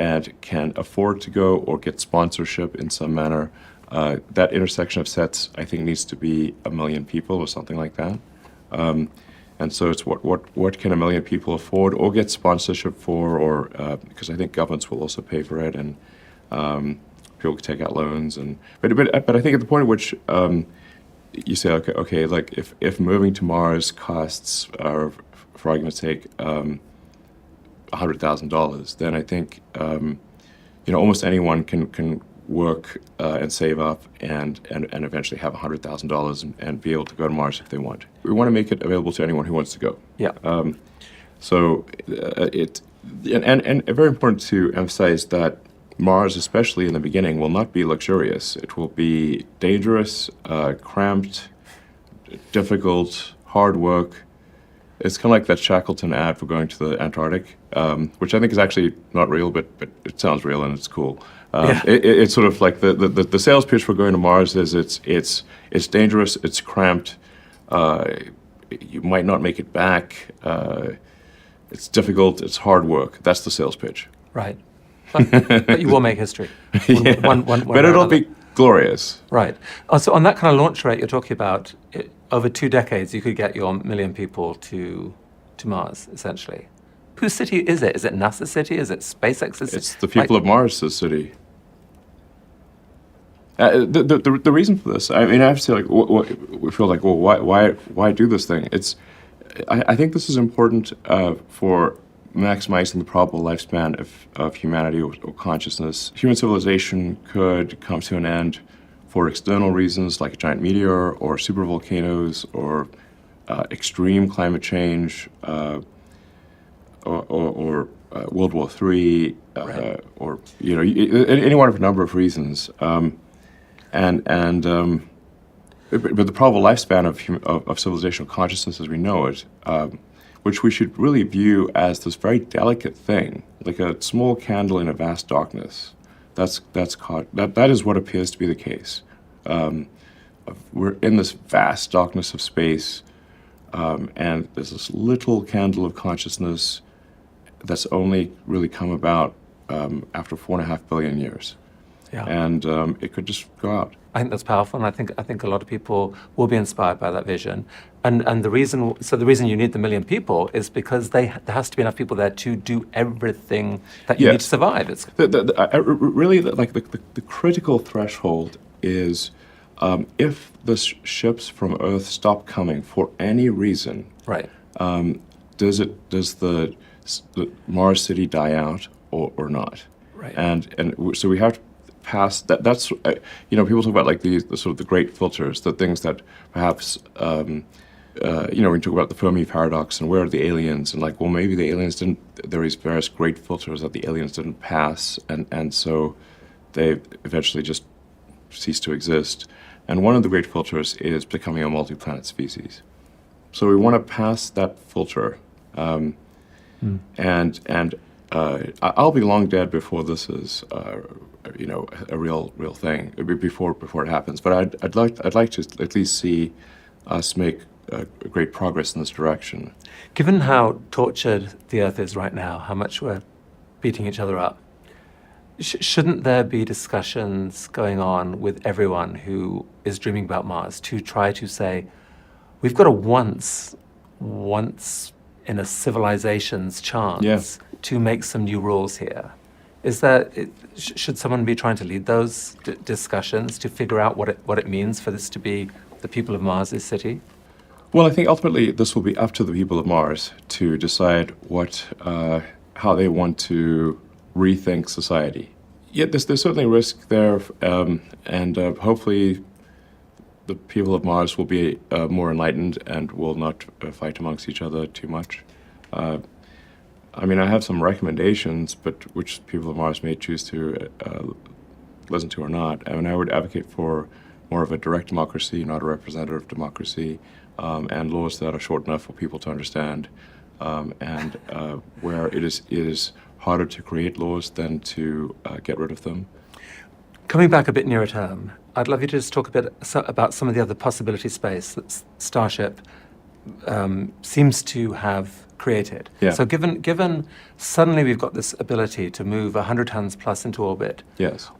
and can afford to go or get sponsorship in some manner. That intersection of sets, I think, needs to be 1 million people or something like that. And so it's what can 1 million people afford or get sponsorship for, or because I think governments will also pay for it, and people can take out loans. But I think at the point at which you say, okay, like if moving to Mars costs, for argument's sake, $100,000, then I think almost anyone can work and save up and eventually have $100,000 and be able to go to Mars if they want. We want to make it available to anyone who wants to go. Yeah. So very important to emphasize that Mars, especially in the beginning, will not be luxurious. It will be dangerous, cramped, difficult, hard work. It's kind of like that Shackleton ad for going to the Antarctic, which I think is actually not real, but it sounds real and it's cool. It's sort of like the sales pitch for going to Mars is it's dangerous, it's cramped, you might not make it back, it's difficult, it's hard work. That's the sales pitch. Right. But you will make history. One but it'll be glorious. Right. So on that kind of launch rate you're talking about, over 2 decades you could get your 1 million people to Mars, essentially. Whose city is it? Is it NASA's city? Is it SpaceX's city? It's the people of Mars' city. The reason for this, I mean, I have to say, like, we feel like, well, why do this thing? I think this is important for maximizing the probable lifespan of humanity or consciousness. Human civilization could come to an end for external reasons, like a giant meteor or supervolcanoes or extreme climate change or World War III, right. or any one of a number of reasons. But the probable lifespan of civilizational consciousness as we know it, which we should really view as this very delicate thing, like a small candle in a vast darkness. That is what appears to be the case. We're in this vast darkness of space, and there's this little candle of consciousness that's only really come about after 4.5 billion years. Yeah. And it could just go out. I think that's powerful, and I think a lot of people will be inspired by that vision. And the reason you need the 1 million people is because there has to be enough people there to do everything that you need to survive. It's really, the critical threshold is if the ships from Earth stop coming for any reason. Right. Does the Mars city die out or not? Right. And so we have to pass that. That's people talk about like the sort of the great filters, the things that perhaps when you talk about the Fermi paradox and where are the aliens, and like, well, maybe the aliens didn't. There is various great filters that the aliens didn't pass, and so they eventually just cease to exist. And one of the great filters is becoming a multi-planet species. So we want to pass that filter, and I'll be long dead before this is a real thing, before it happens. But I'd like to at least see us make great progress in this direction. Given how tortured the Earth is right now, how much we're beating each other up, shouldn't there be discussions going on with everyone who is dreaming about Mars to try to say, we've got a once in a civilization's chance to make some new rules here? Should someone be trying to lead those discussions to figure out what it means for this to be the people of Mars' city? Well, I think ultimately this will be up to the people of Mars to decide how they want to rethink society. Yet there's certainly risk there, and hopefully the people of Mars will be more enlightened and will not fight amongst each other too much. I mean, I have some recommendations, but which people of Mars may choose to listen to or not. I mean, I would advocate for more of a direct democracy, not a representative democracy, and laws that are short enough for people to understand, and where it is harder to create laws than to get rid of them. Coming back a bit nearer term, I'd love you to just talk a bit about some of the other possibility space that Starship seems to have created. Yeah. So given suddenly we've got this ability to move 100 tons plus into orbit. Yes.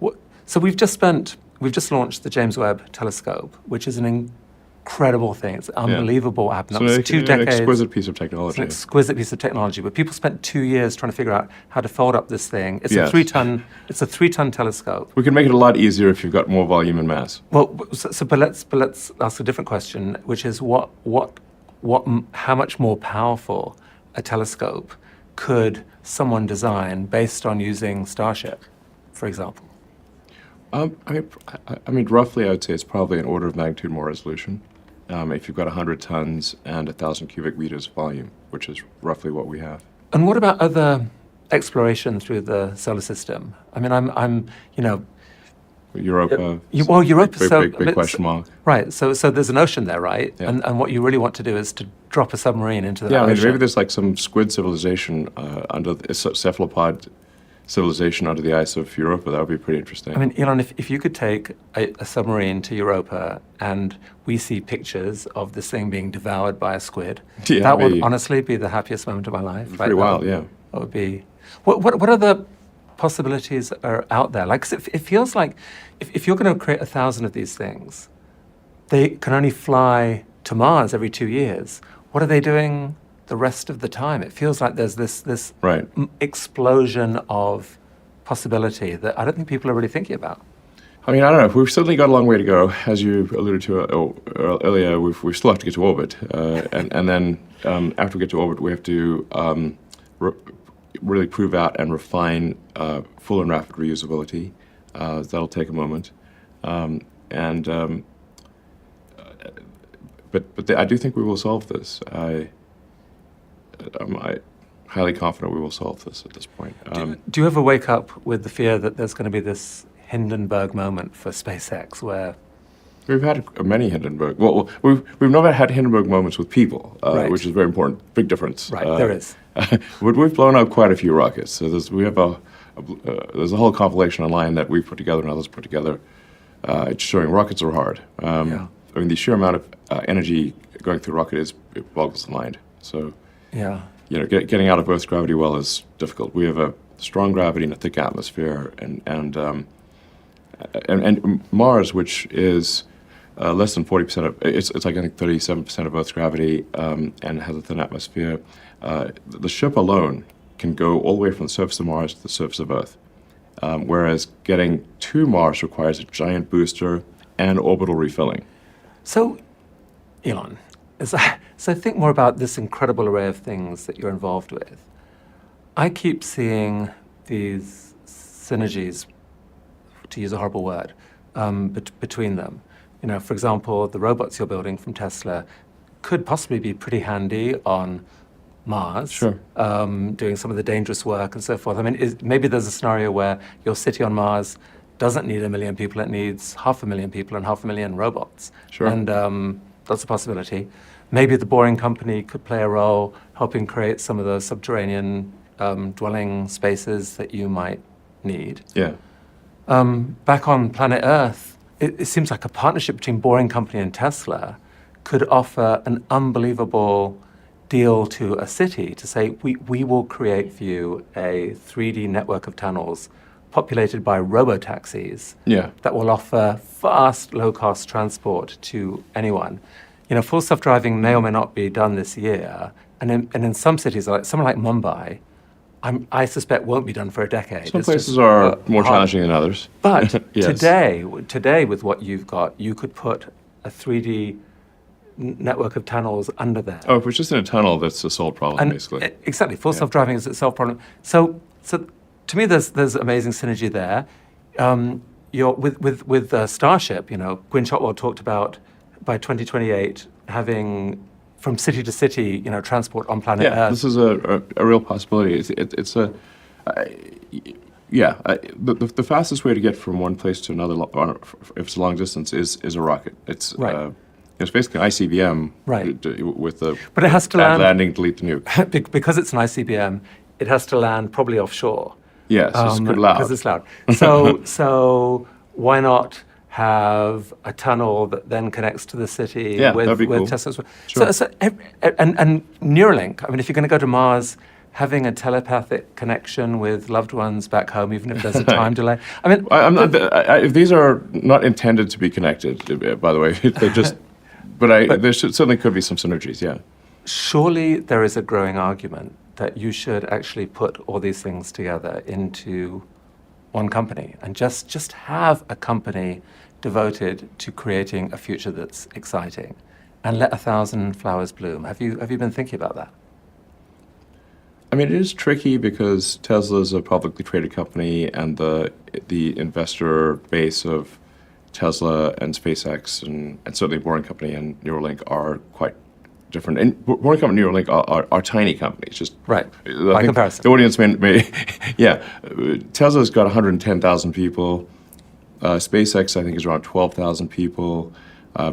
So we've just launched the James Webb Telescope, which is an incredible thing. It's unbelievable. Happened. So That was it's 2 an decades. exquisite piece of It's technology. an exquisite piece of technology, but people spent 2 years trying to figure out how to fold up this thing. It's Yes. a 3-ton telescope. We can make it a lot easier if you've got more volume and mass. Well, but let's ask a different question, which is how much more powerful a telescope could someone design based on using Starship, for example? I mean, roughly, I would say it's probably an order of magnitude more resolution. If you've got 100 tons and 1,000 cubic meters of volume, which is roughly what we have. And what about other exploration through the solar system? I mean, I'm Europa. Europa. Big question mark. Right. So there's an ocean there, right? Yeah. And what you really want to do is to drop a submarine into the Yeah, I mean, ocean. maybe there's like some squid civilization under the cephalopod civilization under the ice of Europa. That would be pretty interesting. I mean, Elon, if you could take a submarine to Europa and we see pictures of this thing being devoured by a squid, Yeah, that would maybe. honestly be the happiest moment of my life. Pretty wild, yeah. That would be. What other possibilities are out there? Like, 'cause it feels like if you're going to create 1,000 of these things, they can only fly to Mars every 2 years. What are they doing the rest of the time? It feels like there's this Right. explosion of possibility that I don't think people are really thinking about. I mean, I don't know. We've certainly got a long way to go. As you alluded to earlier, we still have to get to orbit. And then after we get to orbit, we have to really prove out and refine full and rapid reusability. That'll take a moment. But I do think we will solve this. I'm highly confident we will solve this at this point. Do you ever wake up with the fear that there's going to be this Hindenburg moment for SpaceX where... We've had many Hindenburg. Well, we've never had Hindenburg moments with people, Right. which is very important. Big difference. Right, there is. But we've blown up quite a few rockets. So there's a whole compilation online that we've put together and others put together. It's showing rockets are hard. Yeah. I mean, the sheer amount of energy going through a rocket it boggles the mind. So, Yeah. you know, getting out of Earth's gravity well is difficult. We have a strong gravity and a thick atmosphere, and Mars, which is less than 40% of it's like I think 37% of Earth's gravity, and has a thin atmosphere. The ship alone can go all the way from the surface of Mars to the surface of Earth, whereas getting to Mars requires a giant booster and orbital refilling. So, Elon, as I think more about this incredible array of things that you're involved with, I keep seeing these synergies, to use a horrible word, between them. You know, for example, the robots you're building from Tesla could possibly be pretty handy on Mars, Sure. doing some of the dangerous work and so forth. I mean, maybe there's a scenario where your city on Mars doesn't need 1 million people, it needs 500,000 people and 500,000 robots. Sure. And that's a possibility. Maybe the Boring Company could play a role helping create some of those subterranean dwelling spaces that you might need. Yeah. Back on planet Earth, it seems like a partnership between Boring Company and Tesla could offer an unbelievable deal to a city to say, we will create for you a 3D network of tunnels populated by robo-taxis Yeah. that will offer fast, low-cost transport to anyone. You know, full self-driving may or may not be done this year, and in some cities, like somewhere like Mumbai, I suspect won't be done for a decade. Some It's places just, are more hard. challenging than others. But Yes. today, with what you've got, you could put a 3D network of tunnels under there. Oh, if it's just in a tunnel, that's a solved problem, basically. Exactly, full self-driving is a solved problem. So to me, there's amazing synergy there. You're with Starship. You know, Gwynne Shotwell talked about by 2028 having from city to city, transport on planet Yeah, Earth. this is a real possibility. The fastest way to get from one place to another, if it's a long distance, is a rocket. It's Right. it's basically an ICBM Right. with the But it has to bad land landing, delete the nuke. because it's an ICBM. It has to land probably offshore. Yes, it's loud. Because it's loud. So why not have a tunnel that then connects to the city Yeah, with, that'd be with cool. Tesla? Sure. And Neuralink. I mean, if you're going to go to Mars, having a telepathic connection with loved ones back home, even if there's a time delay. I mean, I'm not. These are not intended to be connected. By the way, they just. But there certainly could be some synergies. Yeah. surely there is a growing argument that you should actually put all these things together into one company and just have a company devoted to creating a future that's exciting and let 1,000 flowers bloom. Have you been thinking about that? I mean, it is tricky because Tesla is a publicly traded company, and the investor base of Tesla and SpaceX and certainly Boring Company and Neuralink are quite different. And Boring Company and Neuralink are tiny companies. Just Right. I By think comparison. the audience may yeah. Tesla's got 110,000 people. SpaceX, I think, is around 12,000 people.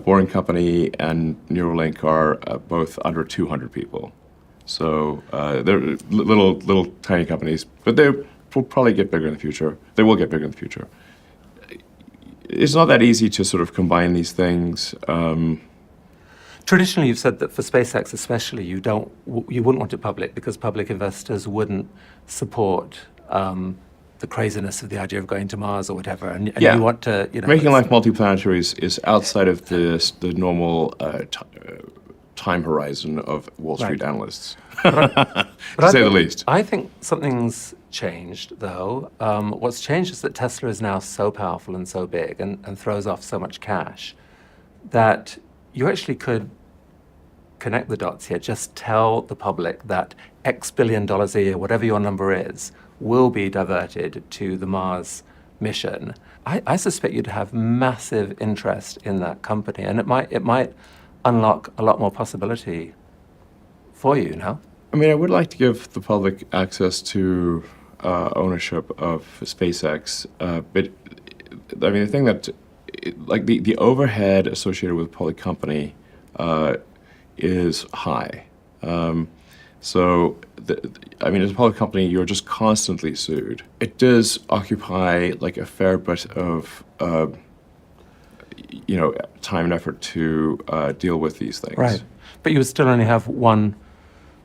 Boring Company and Neuralink are both under 200 people. So they're little tiny companies, but they will probably get bigger in the future. They will get bigger in the future. It's not that easy to sort of combine these things. Traditionally, you've said that for SpaceX especially, you wouldn't want it public because public investors wouldn't support the craziness of the idea of going to Mars or whatever, and Yeah. you want to, Making life multiplanetary is outside of the normal time horizon of Wall Street Right. analysts, But to say the least. I think something's changed, though. What's changed is that Tesla is now so powerful and so big and throws off so much cash that you actually could connect the dots here. Just tell the public that X billion dollars a year, whatever your number is, will be diverted to the Mars mission. I suspect you'd have massive interest in that company, and it might unlock a lot more possibility for you, no? I mean, I would like to give the public access to ownership of SpaceX, but I mean, the thing that, like the overhead associated with a public company is high. I mean, as a public company, you're just constantly sued. It does occupy like a fair bit of, time and effort to deal with these things. Right. But you would still only have one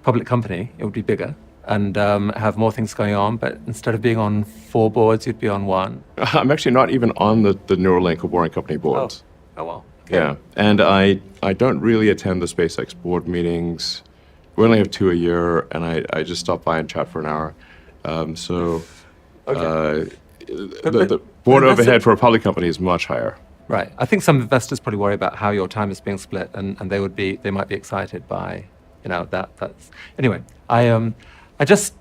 public company. It would be bigger and have more things going on. But instead of being on 4 boards, you'd be on 1. I'm actually not even on the Neuralink or Boring Company boards. Oh well. Okay. Yeah, and I don't really attend the SpaceX board meetings. We only have 2 a year, and I just stop by and chat for an hour. Okay. The board but that's overhead for a public company is much higher. Right. I think some investors probably worry about how your time is being split, and they might be excited by, that's anyway. I just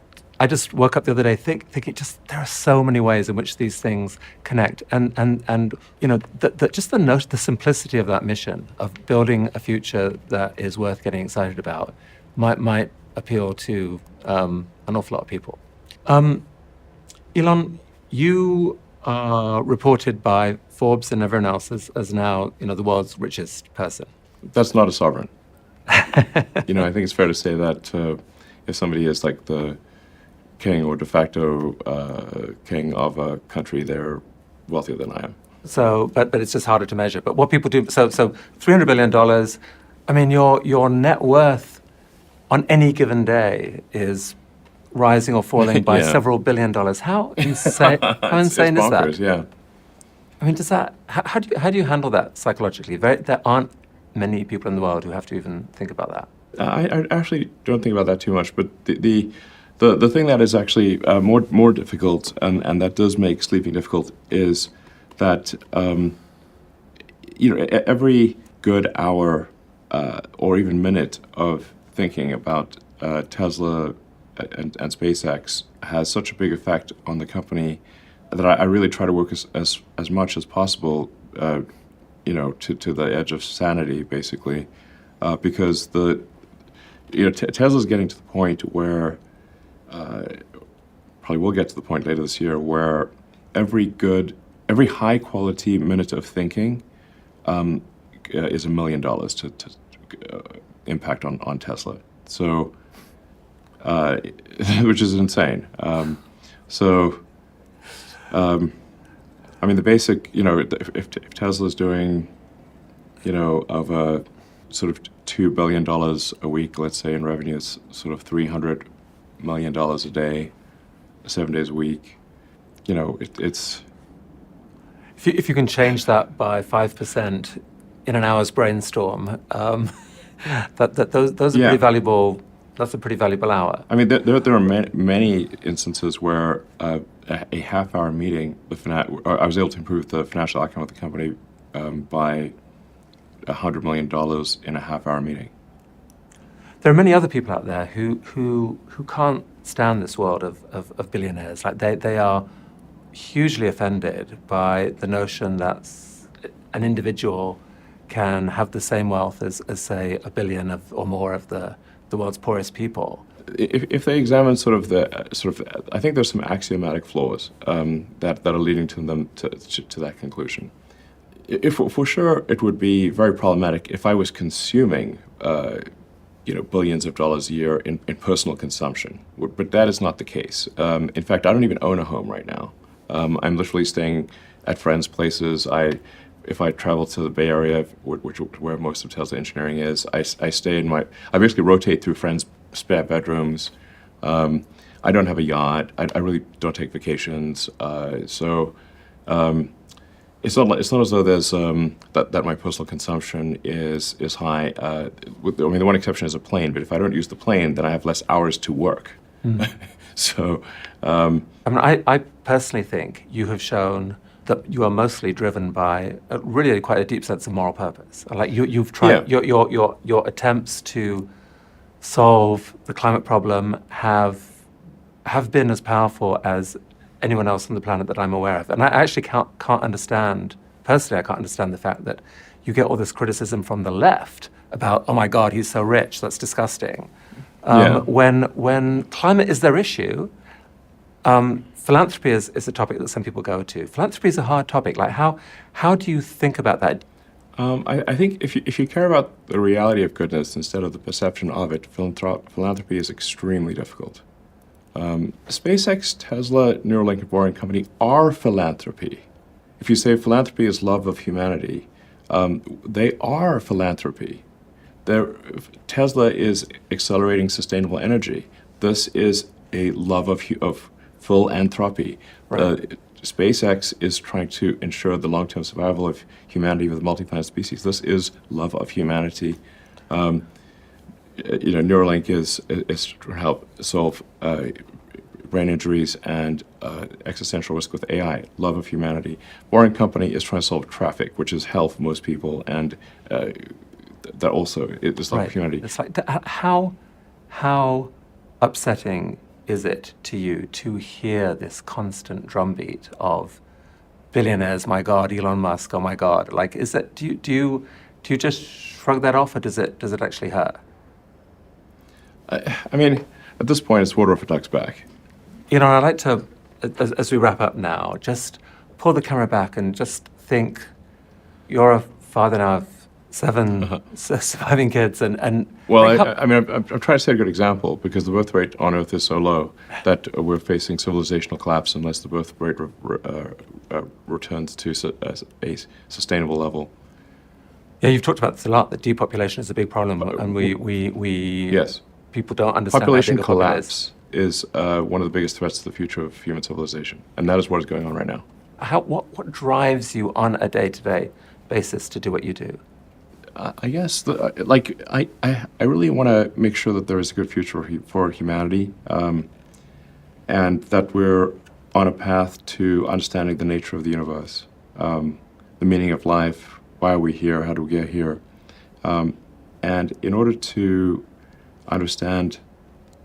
woke up the other day thinking just there are so many ways in which these things connect, and the simplicity of that mission of building a future that is worth getting excited about might appeal to an awful lot of people. Elon, you are reported by Forbes and everyone else as now the world's richest person. That's not a sovereign. I think it's fair to say that if somebody is like the king or de facto king of a country, they're wealthier than I am. So, but it's just harder to measure. But what people do, so $300 billion. I mean, your net worth on any given day is rising or falling by Yeah. several $billion. How insane? How insane it's is that? bonkers, Yeah. I mean, how do you handle that psychologically? There aren't many people in the world who have to even think about that. I actually don't think about that too much, but the thing that is actually more difficult and that does make sleeping difficult is that every good hour or even minute of thinking about Tesla and SpaceX has such a big effect on the company that I really try to work as much as possible to the edge of sanity, basically, because Tesla's getting to the point where, probably will get to the point later this year, where every high quality minute of thinking is $1 million to impact on Tesla. So, which is insane. The basic, if Tesla's doing, of a sort of $2 billion a week, let's say, in revenue, it's sort of $300 million a day, 7 days a week. It's. If you can change that by 5% in an hour's brainstorm, those are pretty valuable. That's a pretty valuable hour. I mean, there are many instances where a half-hour meeting I was able to improve the financial outcome of the company by $100 million in a half-hour meeting. There are many other people out there who can't stand this world of billionaires. Like they are hugely offended by the notion that an individual can have the same wealth as say, a billion or more of the world's poorest people. If they examine I think there's some axiomatic flaws that are leading to them to that conclusion. If for sure it would be very problematic if I was consuming billions of dollars a year in personal consumption, but that is not the case. In fact, I don't even own a home right now. I'm literally staying at friends' places. If I travel to the Bay Area, where most of Tesla engineering is, I stay I basically rotate through friends' spare bedrooms. I don't have a yacht. I really don't take vacations. So it's not as though there's that my personal consumption is high. The one exception is a plane. But if I don't use the plane, then I have less hours to work. So I personally think you have shown that you are mostly driven by really quite a deep sense of moral purpose. Like you've tried your attempts to solve the climate problem have been as powerful as anyone else on the planet that I'm aware of. And I actually can't understand, personally, I can't understand the fact that you get all this criticism from the left about, oh my God, he's so rich, that's disgusting. When climate is their issue, philanthropy is a topic that some people go to. Philanthropy is a hard topic. Like how do you think about that? I think if you care about the reality of goodness instead of the perception of it, philanthropy is extremely difficult. SpaceX, Tesla, Neuralink, and Boring Company are philanthropy. If you say philanthropy is love of humanity, they are philanthropy. Tesla is accelerating sustainable energy. This is a love of philanthropy. Right. SpaceX is trying to ensure the long-term survival of humanity with multi-planet species. This is love of humanity. Neuralink is to help solve brain injuries and existential risk with AI, love of humanity. Boring Company is trying to solve traffic, which is hell for most people, and that also is love of humanity. It's like, how upsetting is it to you to hear this constant drumbeat of billionaires, my God, Elon Musk, oh my God? Like, is that, do you just shrug that off, or does it actually hurt? I mean, at this point, it's water off a duck's back. I'd like to, as we wrap up now, just pull the camera back and just think, you're a father now of 7 surviving kids, and well, I'm trying to set a good example, because the birth rate on Earth is so low that we're facing civilizational collapse unless the birth rate returns to a sustainable level. Yeah, you've talked about this a lot, that depopulation is a big problem, and yes. People don't understand population how big collapse is one of the biggest threats to the future of human civilization, and that is what is going on right now. What drives you on a day-to-day basis to do what you do? I guess, I really want to make sure that there is a good future for humanity, and that we're on a path to understanding the nature of the universe, the meaning of life, why are we here, how do we get here, and in order to understand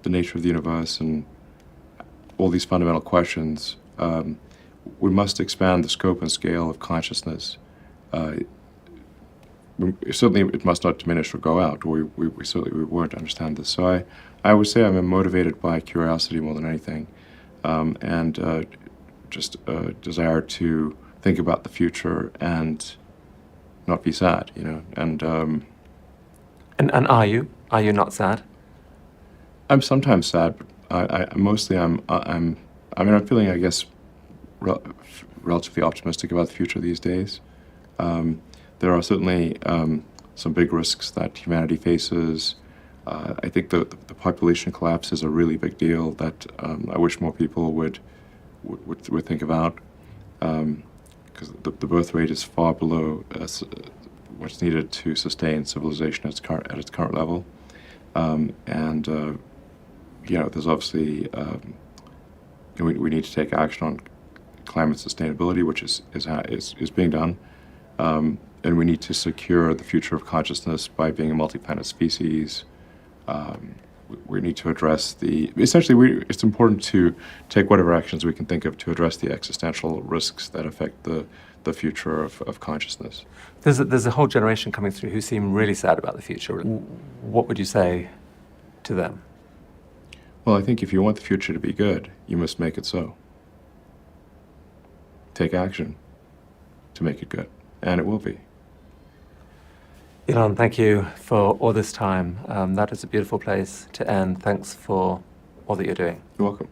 the nature of the universe and all these fundamental questions, we must expand the scope and scale of consciousness certainly it must not diminish or go out, or we certainly won't understand this. So I would say I'm motivated by curiosity more than anything, and just a desire to think about the future and not be sad, you know. And are you? Are you not sad? I'm sometimes sad, but I mostly I'm feeling, I guess, relatively optimistic about the future these days. There are certainly some big risks that humanity faces. I think the population collapse is a really big deal that I wish more people would think about, because the birth rate is far below what's needed to sustain civilization at its current level, and there's obviously we need to take action on climate sustainability, which is being done. And we need to secure the future of consciousness by being a multi-planet species. We need to address it's important to take whatever actions we can think of to address the existential risks that affect the future of consciousness. There's a whole generation coming through who seem really sad about the future. What would you say to them? Well, I think if you want the future to be good, you must make it so. Take action to make it good, and it will be. Elon, thank you for all this time. That is a beautiful place to end. Thanks for all that you're doing. You're welcome.